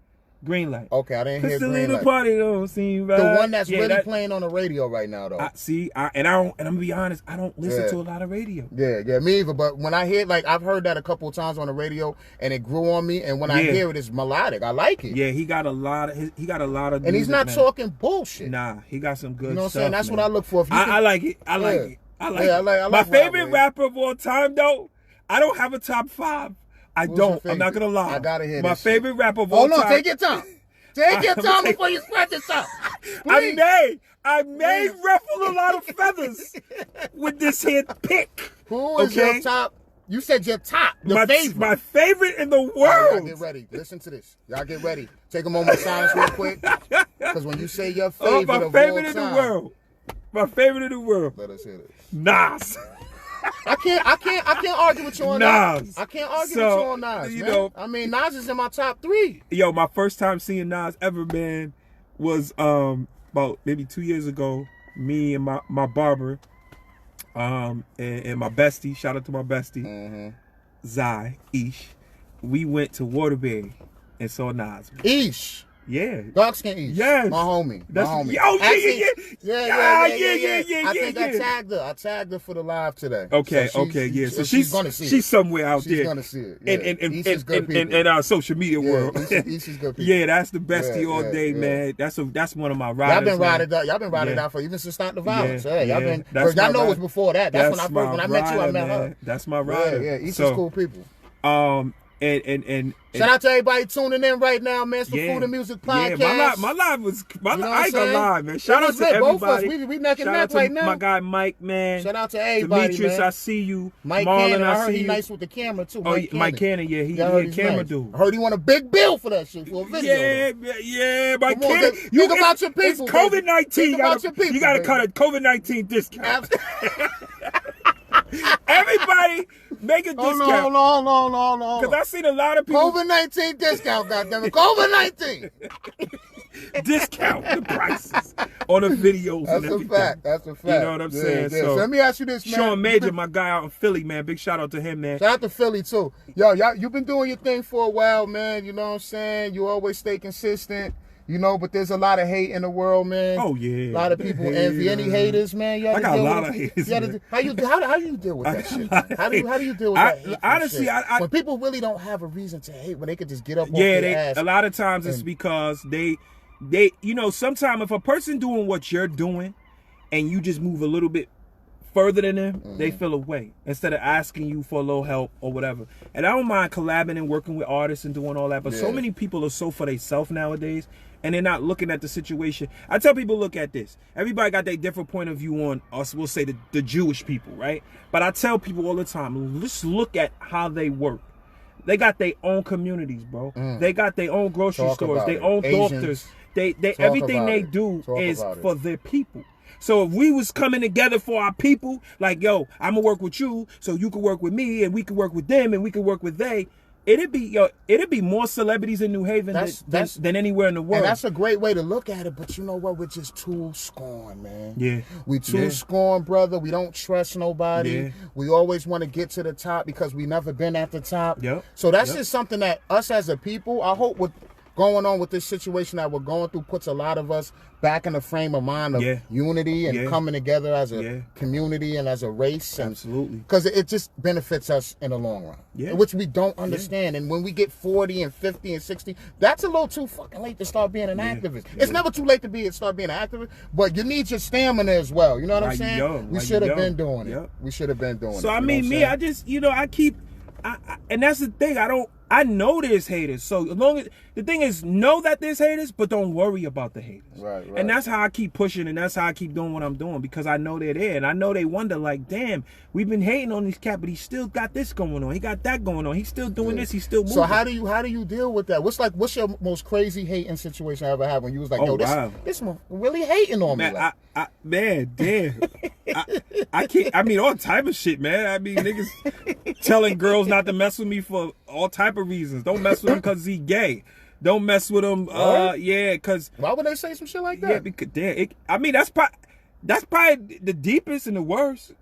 Green Light. Okay, I didn't hear Green Light. Party don't seem right. The one that's really playing on the radio right now, though. I'm gonna be honest, I don't listen to a lot of radio. Yeah, me either. But when I hear, I've heard that a couple of times on the radio, and it grew on me. And when I hear it, it's melodic. I like it. Yeah, he got a lot of. And he's not talking bullshit. Nah, he got some good. You know what I'm stuff, saying? That's man. what I look for. I like it. I like it. My favorite rapper of all time, though. I don't have a top 5. I don't. I'm not gonna lie. I gotta hear my favorite rapper of all time. Oh no, take your time. Take your time before you spread this out. I may ruffle a lot of feathers with this here pick. Who is your top? You said your top. My favorite in the world. Y'all get ready. Listen to this. Y'all get ready. Take a moment of silence real quick. Because when you say your favorite my of favorite all in time, the world. My favorite in the world. Let us hear this. Nas. I can't argue with you on Nas. I can't argue with you on Nas. You know, I mean, Nas is in my top 3. Yo, my first time seeing Nas ever, man, was about maybe 2 years ago. Me and my barber, and my bestie. Shout out to my bestie, Zai Ish. We went to Waterbury and saw Nas. Man. Ish. Yeah. Dark skin East. Yes. My homie. Yo, yeah. I think I tagged her. I tagged her for the live today. Okay, yeah. So she's gonna see it. She's somewhere out there. She's gonna see it. Yeah. In our social media world. East is good people. Yeah, that's the bestie all day, man. That's one of my riders. Y'all been riding out for even since Stop the Violence. Y'all been. I know it was before that. That's when I met you. I met her. That's my rider. Yeah. East is cool people. And shout out to everybody tuning in right now, man. It's the Food and Music Podcast. Yeah, my live was, I ain't gonna lie, man. Shout out to everybody. Both of us, we neck and neck right now. My guy Mike, man. Shout out to everybody, Demetrius, man. I see you. Mike Marlon, Cannon, I heard see he you. nice with the camera too. Mike Cannon, yeah, he a camera nice. dude. I heard he want a big bill for that shit, for a video. Yeah, Mike Cannon. Think about your people. It's COVID-19. Think about your people. You gotta cut a COVID-19 discount. Everybody make a discount. Hold on. Because I seen a lot of people. COVID-19 discount, goddammit. COVID-19. Discount the prices on the videos. That's and everything. a fact. That's a fact. You know what I'm saying? Yeah. So let me ask you this, man. Sean Major, my guy out in Philly, man. Big shout out to him, man. Shout out to Philly, too. Yo, y'all, you've been doing your thing for a while, man. You know what I'm saying? You always stay consistent. You know, but there's a lot of hate in the world, man. Oh, yeah. A lot of people envy. Any haters, man? I got a lot of haters, man. How do you deal with that shit? How do you deal with that hate? Honestly, when people really don't have a reason to hate, when they could just get up off their ass. A lot of times it's because they you know, sometimes if a person doing what you're doing and you just move a little bit further than them, they feel away instead of asking you for a little help or whatever. And I don't mind collabing and working with artists and doing all that, but so many people are so for themselves nowadays, and they're not looking at the situation. I tell people, look at this. Everybody got their different point of view on us, we'll say the Jewish people, right? But I tell people all the time, let's look at how they work. They got their own communities, bro. They got their own grocery stores, their own doctors. They everything they do is for their people. So if we was coming together for our people, like, yo, I'm gonna work with you, so you can work with me, and we can work with them, and we can work with they. It'd be more celebrities in New Haven than anywhere in the world. And that's a great way to look at it, but you know what? We're just too scorned, man. Yeah. We too scorned, brother. We don't trust nobody. Yeah. We always want to get to the top because we never been at the top. Yep. So that's just something that us as a people, I hope with going on with this situation that we're going through puts a lot of us back in the frame of mind of unity and coming together as a community and as a race. Absolutely. Because it just benefits us in the long run, which we don't understand. And when we get 40 and 50 and 60, that's a little too fucking late to start being an activist. It's never too late to start being an activist, but you need your stamina as well. You know what I'm saying? We should have been doing it. We should have been doing it. So, I mean, me, I just, and that's the thing. I know there's haters. So as long as the thing is, know that there's haters, but don't worry about the haters. Right. And that's how I keep pushing, and that's how I keep doing what I'm doing, because I know they're there, and I know they wonder, like, damn, we've been hating on this cat, but he still got this going on. He got that going on. He's still doing this. He's still moving. So how do you deal with that? What's your most crazy hating situation I ever had when you was like, yo, this one really hating on me? Like, man, damn. I can't. I mean, all type of shit, man. I mean, niggas telling girls not to mess with me for all type of reasons. Don't mess with him because he gay. Don't mess with him. Because why would they say some shit like that? Yeah, because that's probably the deepest and the worst.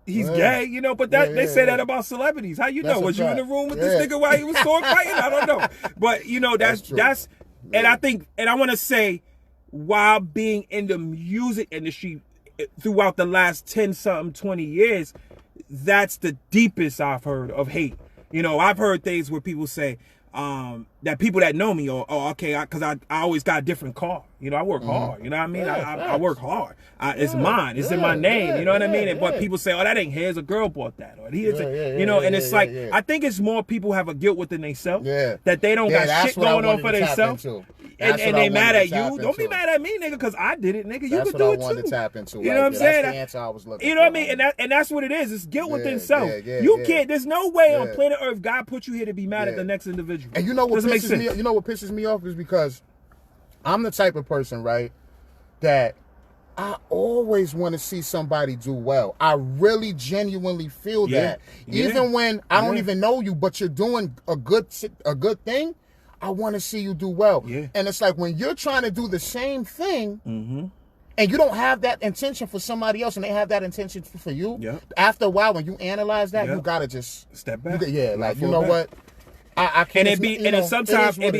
He's gay, you know. But they say that about celebrities. How you know? Was you in the room with this nigga while he was sword fighting? I don't know. But you know, that's and I think, and I want to say, while being in the music industry throughout the last 10-something, 20 years, that's the deepest I've heard of hate. You know, I've heard things where people say that people that know me, because I always got a different car. You know, I work hard. You know what I mean? I work hard. It's mine. It's in my name. You know what I mean? But people say, oh, that ain't his. A girl bought that. Or he is, you know, and it's like, I think it's more people have a guilt within themselves. That they don't got shit going on for themselves. And they mad at you. Don't be mad at me, nigga, because I did it, nigga. You could do it too. That's what I wanted to tap into. You know what I'm saying? That's the answer I was looking for. You know what I mean? And that's what it is. It's guilt within self. You can't. There's no way on planet Earth God put you here to be mad at the next individual. And you know what pisses me? You know what pisses me off is because I'm the type of person, right, that I always want to see somebody do well. I really genuinely feel that. Even when I don't even know you, but you're doing a good thing, I want to see you do well. And it's like when you're trying to do the same thing, and you don't have that intention for somebody else, and they have that intention for you, after a while, when you analyze that, you got to just step back. Like, you know what? I can't. And sometimes it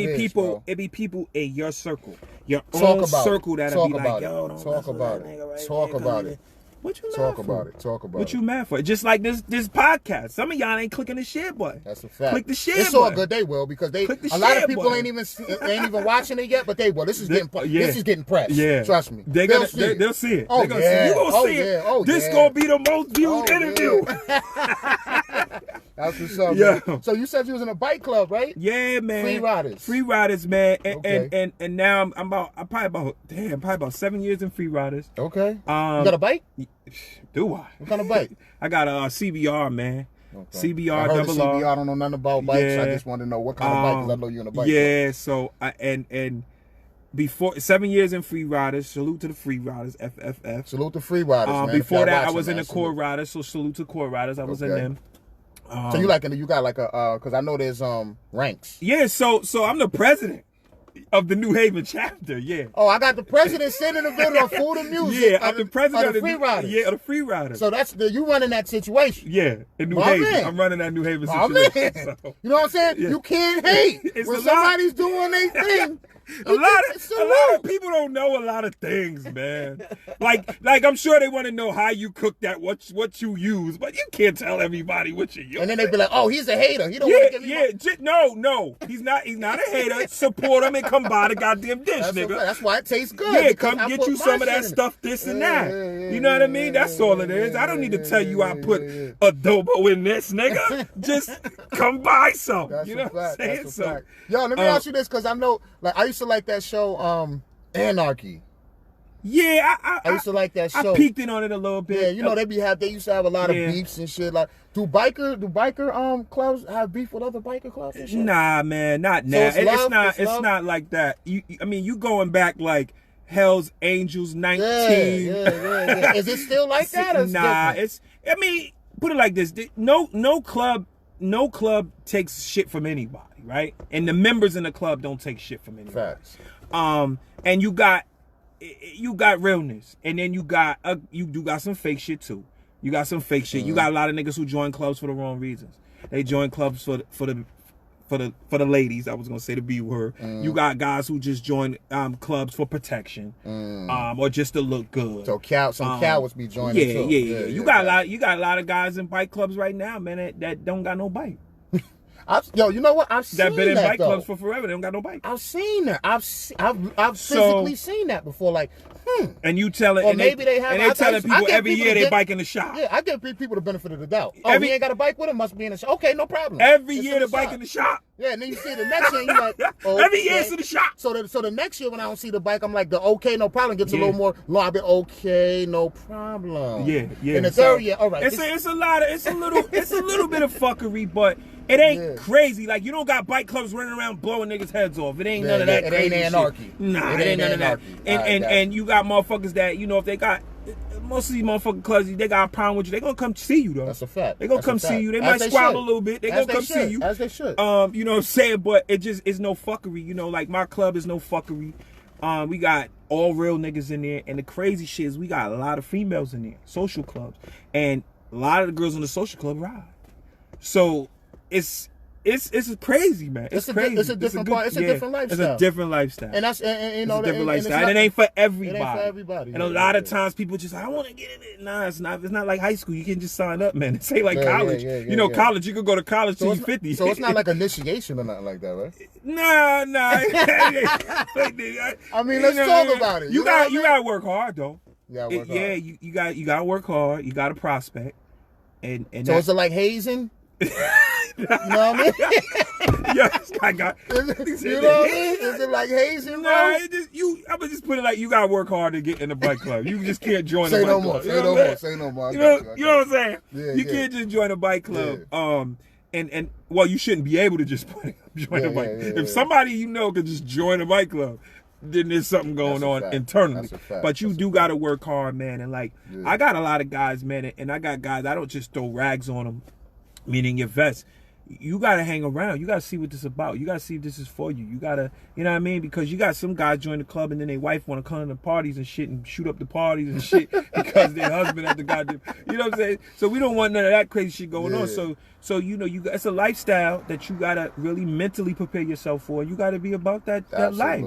be people in your circle, your own circle that'll be like, yo, don't talk about it. Talk about it. What you mad Talk for? about it. Talk about it. What you mad for? Just like this podcast. Some of y'all ain't clicking the share button. That's a fact. Click the share button. It's all good. They will, because a lot of people ain't even watching it yet, but they will. This is getting pressed. Yeah. Trust me. They'll see it. Oh, yeah. You gonna see it. This gonna be the most viewed interview. That's what's up, Yeah. man. So you said you was in a bike club, right? Yeah, man. Free riders, man. Okay. And now I'm probably about 7 years in free riders. Okay. You got a bike? Do I? What kind of bike? I got a CBR, man. Okay. CBR I heard double of CBR. R. I don't know nothing about bikes. Yeah. I just want to know what kind of bike, because I know you're in a bike. Yeah, so and before 7 years in free riders, salute to the free riders, FFF. Salute to free riders, man. Before that, I was in the core riders, so salute to core riders. I was in them. So you got like a because I know there's ranks. Yeah, so I'm the president of the New Haven chapter. Yeah. Oh, I got the president sitting in the middle of Food and Music. Yeah, I'm the president of the free riders. Yeah, of the free riders. So you running that situation. Yeah, in New Haven. Man. I'm running that New Haven situation. So. You know what I'm saying? Yeah. You can't hate when somebody's doing their thing. A lot of people don't know a lot of things, man. like I'm sure they want to know how you cook that, what you use, but you can't tell everybody what you use. And then they be like, "Oh, he's a hater. He don't want to give me no, he's not a hater. Support him and come buy the goddamn dish, nigga. That's why it tastes good. Yeah, come get you some of that stuff, this and that. You know what I mean? That's all it is. I don't need to tell you I put adobo in this, nigga. Just come buy some. That's you know what I'm saying? That's a fact. Yo, let me ask you this, because I know, like, I used to like that show, Anarchy. Yeah, I used to like that show. I peeked in on it a little bit. Yeah, you know they used to have a lot of beefs and shit. Like, do biker clubs have beef with other biker clubs and shit? Nah, man, not now. So it's not like that. I mean, you going back like Hell's Angels 19. Yeah. Is it still like that? Or nah, I mean, put it like this: no club takes shit from anybody, right? And the members in the club don't take shit from anybody. Facts. And you got realness, and then you do got some fake shit too. You got some fake shit. You got a lot of niggas who join clubs for the wrong reasons. They join clubs for the ladies. I was gonna say the B word. You got guys who just join clubs for protection, or just to look good. So cowards be joining too. Yeah. You got a lot of guys in bike clubs right now, man, that don't got no bike. You know what? I've seen that. That been in bike clubs for forever. They don't got no bike. I've seen that. I've physically seen that before. Like, And you telling, or maybe they have. And they telling people every year they bike in the shop. Yeah, I give people the benefit of the doubt. Oh, he ain't got a bike with him. Must be in the shop. Okay, no problem. Every year the bike in the shop. Yeah, and then you see the next year, you're like, every year it's in the shop. So the next year when I don't see the bike, I'm like, okay, no problem. Gets a little more lobby. Okay, no problem. Yeah. And the third year, all right. It's a little bit of fuckery, but it ain't crazy. Like, you don't got bike clubs running around blowing niggas' heads off. It ain't none of that crazy shit. It ain't anarchy. Nah, it ain't none of that. And you got motherfuckers that, you know, if they got, most of these motherfucking clubs, they got a problem with you, they gonna come see you, though. That's a fact. They gonna come see you. They might squabble a little bit. They gonna come see you. As they should. You know what I'm saying? But it just is no fuckery. You know, like my club is no fuckery. We got all real niggas in there. And the crazy shit is we got a lot of females in there, social clubs. And a lot of the girls in the social club ride. So it's crazy, man. It's crazy. It's a different lifestyle. It's a different lifestyle. And that's you know, it's a different lifestyle. And it ain't for everybody. It ain't for everybody. And a lot of times people just like, I want to get in it. Nah, it's not. It's not like high school. You can just sign up, man. It's ain't like college. You know, college, you could go to college till you're 50. So it's not like initiation or nothing like that, right? Nah. I mean, let's talk about it. You gotta work hard though. Yeah, you gotta work hard. You gotta prospect. And so is it like hazing? You know what I mean? Yes, I got. You know what I mean? Is it like hazing, bro? Nah, I would just put it like you gotta work hard to get in the bike club. You just can't join the bike club. Say no more. You know what I'm saying? Yeah, you can't just join a bike club. And well, you shouldn't be able to just join a bike. If somebody you know could just join a bike club, then there's something going on internally. But you do gotta work hard, man. And like, I got a lot of guys, man, and I got guys. I don't just throw rags on them. Meaning your vest. You gotta hang around. You gotta see what this is about. You gotta see if this is for you. You gotta, you know what I mean? Because you got some guys join the club and then their wife want to come to the parties and shit and shoot up the parties and shit because their husband at the goddamn. You know what I'm saying? So we don't want none of that crazy shit going on. So you know, it's a lifestyle that you gotta really mentally prepare yourself for. You gotta be about that life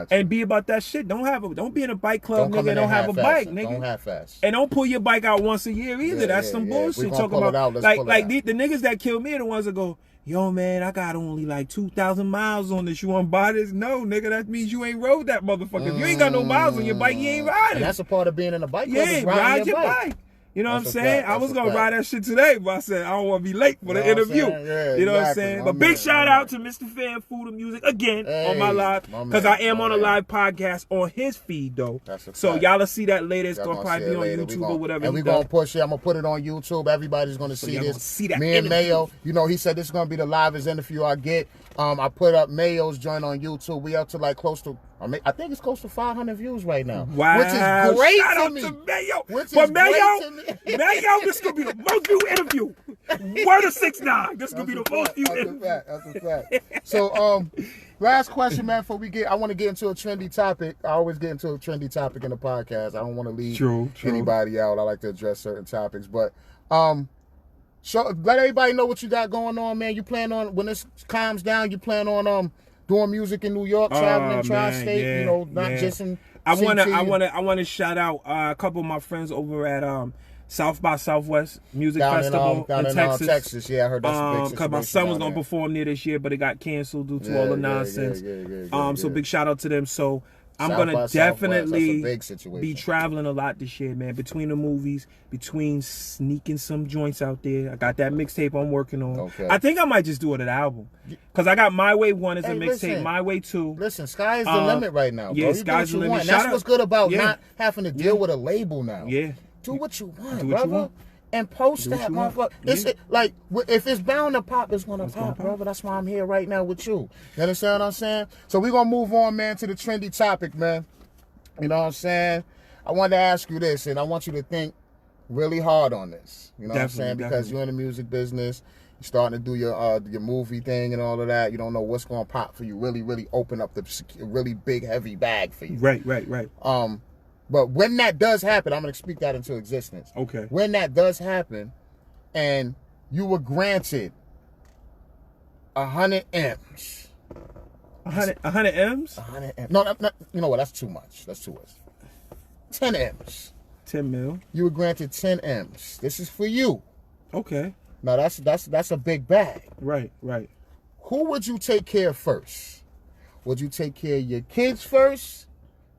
and be about that shit. Don't be in a bike club, nigga. Don't have a bike, nigga. Don't half-ass. And don't pull your bike out once a year either. That's some bullshit. Talking about like the niggas that kill me are the ones that go, yo, man, I got only like 2,000 miles on this. You want to buy this? No, nigga, that means you ain't rode that motherfucker. If you ain't got no miles on your bike, you ain't riding. And that's a part of being in a bike club. Yeah, ride your bike. You know what I'm That's a saying? fact. I That's was a going to fact. ride that shit today, but I said, I don't want to be late for the You know what I'm interview. saying? Yeah, you know what I'm exactly. saying? My But big man, shout my out to Mr. Fan Food and Music again on my Hey, live. my Because man, I am my on a man. live podcast on his feed, though. That's a So fact. y'all will see that later. It's Y'all going to gonna probably see be it on later. YouTube or whatever. And we're going to push it. I'm going to put it on YouTube. Everybody's going to see y'all this. gonna see that Me and interview. Mayo, you know, he said this is going to be the livest interview I get. I put up Mayo's joint on YouTube. We up to like close to, I think it's close to 500 views right now. Wow. Which is great Shout to out me. to Mayo. Which is But great Mayo, to me. Mayo, this is going to be the most viewed interview. Word of 6ix9ine. This is going to be the most viewed interview. That's a fact. So, last question, man, before we I want to get into a trendy topic. I always get into a trendy topic in the podcast. I don't want to leave True. anybody out. I like to address certain topics. But, let everybody know what you got going on, man. You plan on, when this calms down, you plan on doing music in New York, traveling tri-state, yeah, you know, not just in I CT. want to shout out a couple of my friends over at South by Southwest Music down Festival in in Texas. Texas. Yeah, I heard that's a big situation. Because my son was down gonna there. perform there this year, but it got canceled due to all the nonsense. So big shout out to them. So I'm South gonna by definitely Southwest, that's a big situation. be traveling a lot this year, man. Between the movies, between sneaking some joints out there. I got that mixtape I'm working on. Okay. I think I might just do it an album. Because I got My Way 1 as a Hey, mixtape, listen. My Way 2. Listen, sky's the limit right now, bro. yeah, You do sky's what the you limit. want. Shout That's out- what's good about yeah. not having to deal with a label now. Yeah. Do what you want, Do what you brother. want. And post Do what that, you want. motherfucker. It's Yeah. like, if it's bound to pop, it's gonna gonna pop, pop. brother. That's why I'm here right now with you. You understand what I'm saying? So we're gonna move on, man, to the trendy topic, man. You know what I'm saying? I wanted to ask you this, and I want you to think really hard on this. You know what I'm saying? Definitely, Because you're in the music business, you're starting to do your movie thing and all of that. You don't know what's gonna pop for you. Really, really open up the really big, heavy bag for you. Right. But when that does happen, I'm going to speak that into existence. Okay. When that does happen, and you were granted 100 M's. 100 M's? 100 M's. No, you know what? That's too much. 10 M's. 10 mil. You were granted 10 M's. This is for you. Okay. Now, that's a big bag. Right. Who would you take care of first? Would you take care of your kids first,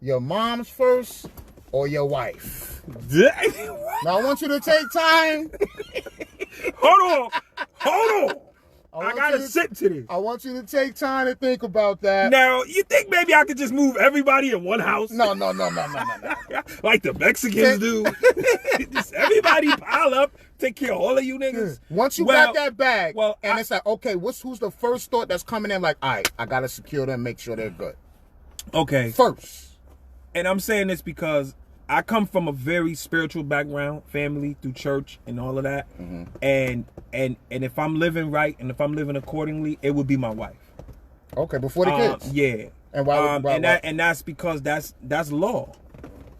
your mom's first, or your wife? Now, I want you to take time. Hold on. I want gotta you to- sit to this. I want you to take time to think about that. Now, you think maybe I could just move everybody in one house? No. Like the Mexicans do. Just everybody pile up, take care of all of you niggas. Once you got that bag, well, it's like, okay, who's the first thought that's coming in? Like, all right, I gotta secure them, make sure they're good. Okay. First. And I'm saying this because I come from a very spiritual background, family through church and all of that. Mm-hmm. And if I'm living right and if I'm living accordingly, it would be my wife. Okay, before the kids. Yeah. And why? And that's because that's law.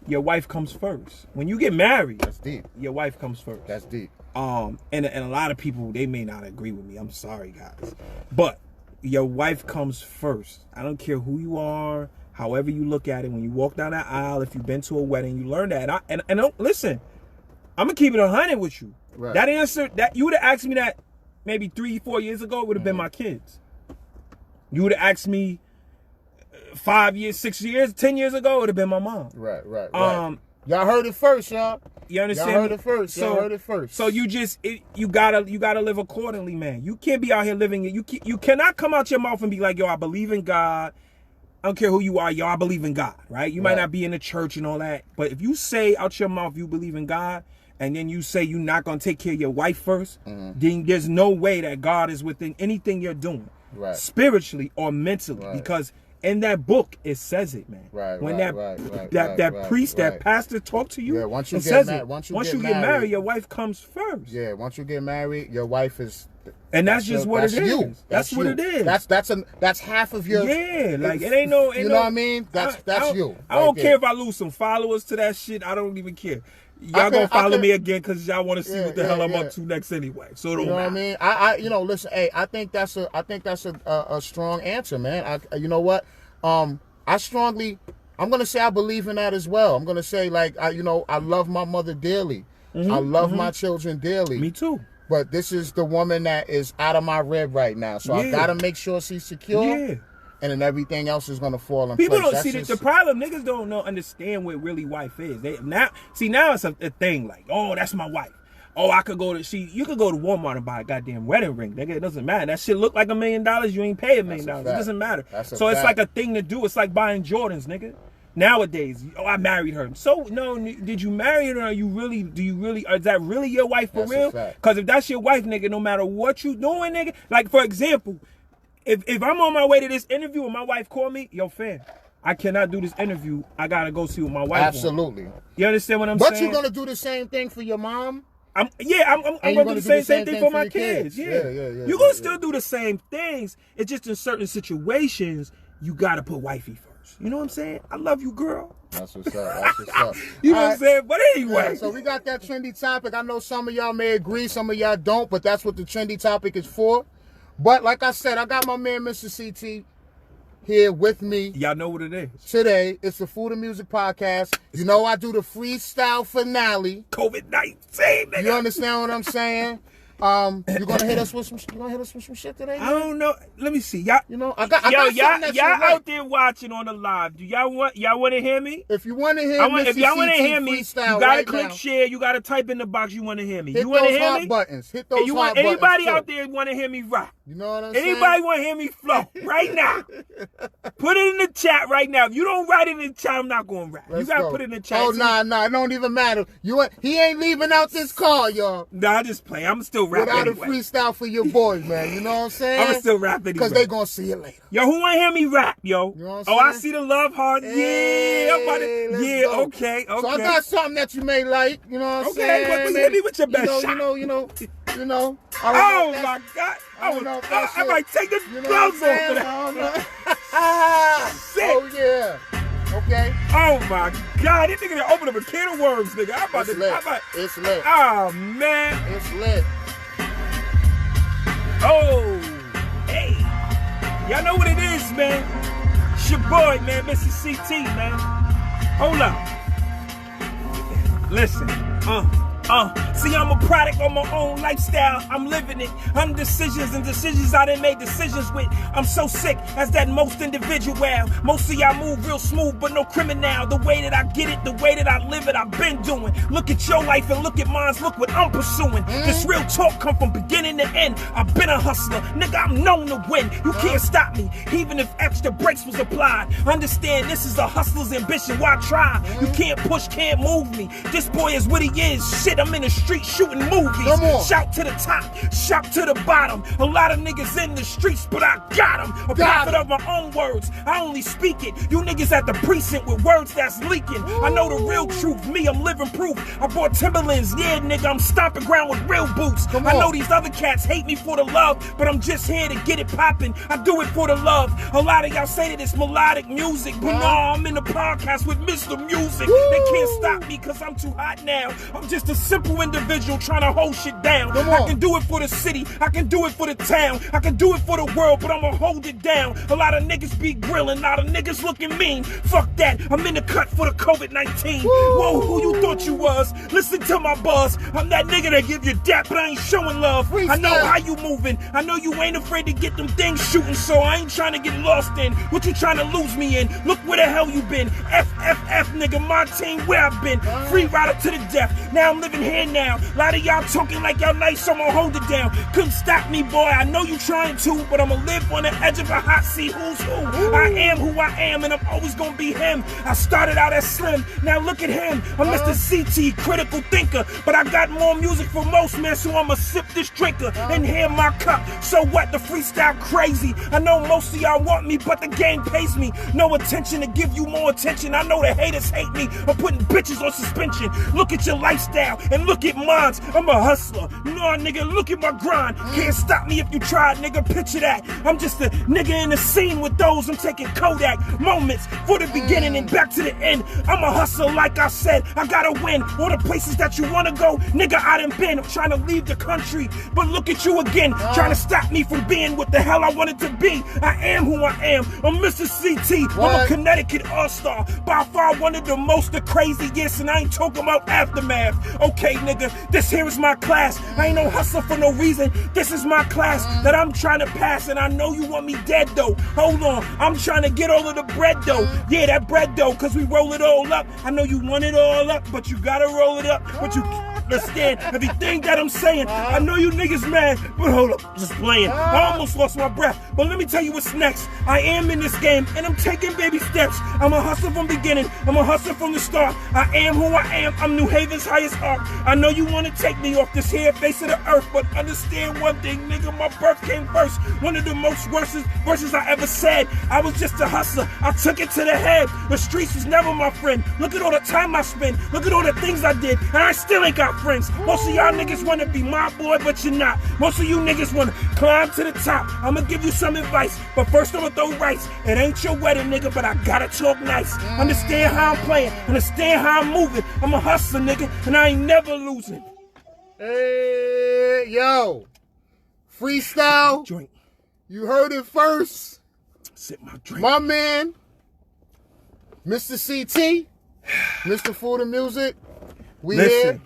Your wife comes first. When you get married, That's deep. your wife comes first. That's deep. And a lot of people, they may not agree with me. I'm sorry, guys. But your wife comes first. I don't care who you are, however you look at it. When you walk down that aisle, if you've been to a wedding, you learn that. And don't, listen, I'm going to keep it 100 with you. Right. That answer, that you would have asked me that maybe 3-4 years ago, it would have been my kids. You would have asked me 5 years, 6 years, 10 years ago, it would have been my mom. Right. Y'all heard it first, y'all. You understand? Y'all heard it first. Y'all heard it first. So you gotta live accordingly, man. You can't be out here living it. You cannot come out your mouth and be like, yo, I believe in God. I don't care who you are, yo, I believe in God, right? You might not be in the church and all that, but if you say out your mouth you believe in God, and then you say you're not gonna take care of your wife first, then there's no way that God is within anything you're doing, spiritually or mentally, because in that book it says it, man. When that priest, that pastor talk to you, once you it get says married, it. once you get married, your wife comes first. Yeah, once you get married, your wife is. And that's just what it is. You. That's what it is. That's half of your. Yeah, like it ain't no. You know what I mean? That's you. I don't care if I lose some followers to that shit. I don't even care. Y'all gonna follow me again because y'all want to see what the hell I'm up to next anyway. So it don't matter. What I mean? Listen, hey, I think that's a strong answer, man. You know what? I'm gonna say I believe in that as well. I'm gonna say I love my mother dearly. I love my children dearly. Me too. But this is the woman that is out of my rib right now. So I gotta make sure she's secure. Yeah. and then everything else is gonna fall in People place. don't see the problem. Niggas don't understand what really wife is. Now it's a thing like, oh, that's my wife. Oh, you could go to Walmart and buy a goddamn wedding ring. Nigga, it doesn't matter. That shit look like $1 million. You ain't pay $1 million. It doesn't matter. So it's like a thing to do. It's like buying Jordans, nigga. Nowadays, oh, I married her. So no, did you marry her? Or is that really your wife for real? Because if that's your wife, nigga, no matter what you doing, nigga. Like for example, if I'm on my way to this interview and my wife call me, yo, fam, I cannot do this interview. I gotta go see what my wife Absolutely. wants. You understand what I'm saying? But you're gonna do the same thing for your mom? I'm gonna do the same thing for my kids. Yeah. You're gonna still do the same things. It's just in certain situations you gotta put wifey first. You know what I'm saying? I love you, girl. That's what's up. You know what I'm saying? But anyway. Yeah, so we got that trendy topic. I know some of y'all may agree, some of y'all don't, but that's what the trendy topic is for. But like I said, I got my man Mr. CT here with me. Y'all know what it is. Today, it's the Food and Music Podcast. You know I do the freestyle finale. COVID-19. You understand what I'm saying? You gonna hit us with some shit today? Man? I don't know. Let me see. Y'all, I got y'all out there watching on the live. Do y'all want to hear me? If you want to hear me, if y'all want to hear me, you gotta click now. share. You gotta type in the box you want to hear me. Hit you want to hear hot me? Buttons. Hit those hot buttons. Anybody out there want to hear me rock? You know what I'm saying? Anybody want to hear me flow right now? Put it in the chat right now. If you don't write it in the chat, I'm not going to rap. You got to put it in the chat. Oh, nah. It don't even matter. He ain't leaving out this call, y'all. Nah, I just play. I'm still rapping without anyway. A freestyle for your boys, man. You know what I'm saying? I'm still rapping anyway. Because they going to see it later. Yo, who want to hear me rap, yo? You know what I'm saying? I saying? see the love heart. Hey, I'm about to, go. Okay. So I got something that you may like. You know what I'm saying? Okay, but hit me with your best shot. You know. Oh my God! I might take the gloves off for that. Oh yeah. Okay. Oh my God! This nigga open up a can of worms, nigga. It's lit. Oh man. It's lit. Oh, hey. Y'all know what it is, man. It's your boy, man, Mr. CT, man. Hold up. Listen. See, I'm a product of my own lifestyle. I'm living it. Undecisions and decisions I done made decisions with. I'm so sick as that most individual. Most of y'all move real smooth, but no criminal. The way that I get it, the way that I live it, I've been doing. Look at your life and look at mine. Look what I'm pursuing. This real talk come from beginning to end. I've been a hustler. Nigga, I'm known to win. You can't stop me, even if extra brakes was applied. Understand this is a hustler's ambition. Why try? You can't push, can't move me. This boy is what he is. Shit, I'm in the street shooting movies. Shout to the top, shout to the bottom. A lot of niggas in the streets, but I got them. A prophet of my own words. I only speak it. You niggas at the precinct with words that's leaking. I know the real truth. Me, I'm living proof. I bought Timberlands. Yeah, nigga, I'm stomping ground with real boots. I know these other cats hate me for the love, but I'm just here to get it popping. I do it for the love. A lot of y'all say that it's melodic music, but no, I'm in the podcast with Mr. Music. They can't stop me because I'm too hot now. I'm just a simple individual trying to hold shit down. I can do it for the city. I can do it for the town. I can do it for the world, but I'ma hold it down. A lot of niggas be grilling. A lot of niggas looking mean. Fuck that. I'm in the cut for the COVID-19. Whoa, who you thought you was? Listen to my buzz. I'm that nigga that give you that, but I ain't showing love. I know how you moving. I know you ain't afraid to get them things shooting, so I ain't trying to get lost in what you trying to lose me in. Look where the hell you been. FFF, nigga, my team, where I've been. Free rider to the death. Now I'm living here now. A lot of y'all talking like y'all nice, so I'ma hold it down. Couldn't stop me, boy. I know you trying to, but I'ma live on the edge of a hot seat. Who's who? I am who I am, and I'm always gonna be him. I started out as Slim. Now look at him. I'm Mr. CT, critical thinker, but I got more music for most, man, so I'ma sip this drinker and hear my cup. So what? The freestyle crazy. I know most of y'all want me, but the game pays me. No attention to give you more attention. I know the haters hate me. I'm putting bitches on suspension. Look at your lifestyle and look at mine. I'm a hustler. Nah, nigga, look at my grind. Can't stop me if you try, nigga. Picture that. I'm just a nigga in the scene with those. I'm taking Kodak moments for the beginning and back to the end. I'm a hustler, like I said. I gotta win. All the places that you wanna go, nigga, I done been. I'm trying to leave the country, but look at you again, trying to stop me from being what the hell I wanted to be. I am who I am. I'm Mr. CT. I'm a Connecticut all-star. By far one of the most, the craziest, and I ain't talking about aftermath. okay, nigga, this here is my class. I ain't no hustler for no reason. This is my class that I'm trying to pass, and I know you want me dead, though. Hold on, I'm trying to get all of the bread, though. Yeah, that bread, though, because we roll it all up. I know you want it all up, but you gotta roll it up. But you understand everything that I'm saying. I know you niggas mad, but hold up, just playing. I almost lost my breath, but let me tell you what's next. I am in this game, and I'm taking baby steps. I'm a hustler from beginning. I'm a hustler from the start. I am who I am. I'm New Haven's highest art. I know you want to take me off this here face of the earth, but understand one thing, nigga, my birth came first. One of the most worst verses I ever said. I was just a hustler. I took it to the head. The streets was never my friend. Look at all the time I spent. Look at all the things I did, and I still ain't got friends. Most of y'all niggas want to be my boy, but you're not. Most of you niggas want to climb to the top. I'ma give you some advice, but first I'ma throw rice. It ain't your wedding, nigga, but I gotta talk nice. Understand how I'm playing, understand how I'm moving. I'm a hustler, nigga, and I ain't never losing. Hey, yo. Freestyle. Drink. You heard it first. Sip my drink. My man, Mr. CT, Mr. Food and Music. We here.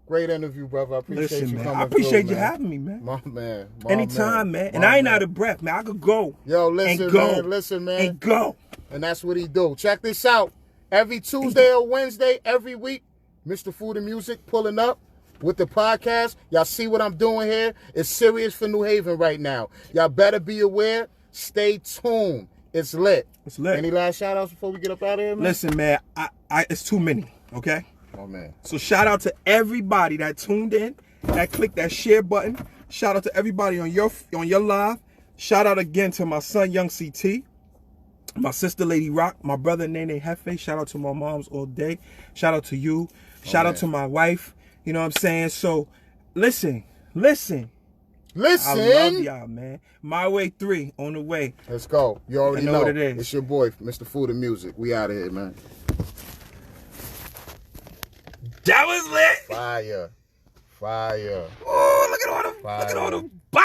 Great interview, brother. I appreciate you man. coming I appreciate through, you man. having me, man. My man. Anytime, man. And I ain't out of breath, man. I could go. Yo, listen, and go, man. Listen, man. And go. And that's what he do. Check this out. Every Tuesday or Wednesday, every week, Mr. Food and Music pulling up with the podcast. Y'all see what I'm doing here? It's serious for New Haven right now. Y'all better be aware. Stay tuned. It's lit. It's lit. Any last shout outs before we get up out of here, man? Listen, man. It's too many, okay? Oh, man. So shout out to everybody that tuned in, that clicked that share button. Shout out to everybody on your live. Shout out again to my son, Young CT. My sister, Lady Rock. My brother, Nene Hefe. Shout out to my moms all day. Shout out to you. Shout out to my wife. You know what I'm saying? So, listen. I love y'all, man. My Way 3 on the way. Let's go. You already know what it is. It's your boy, Mr. Food and Music. We out of here, man. That was lit. Fire. Oh, look at all the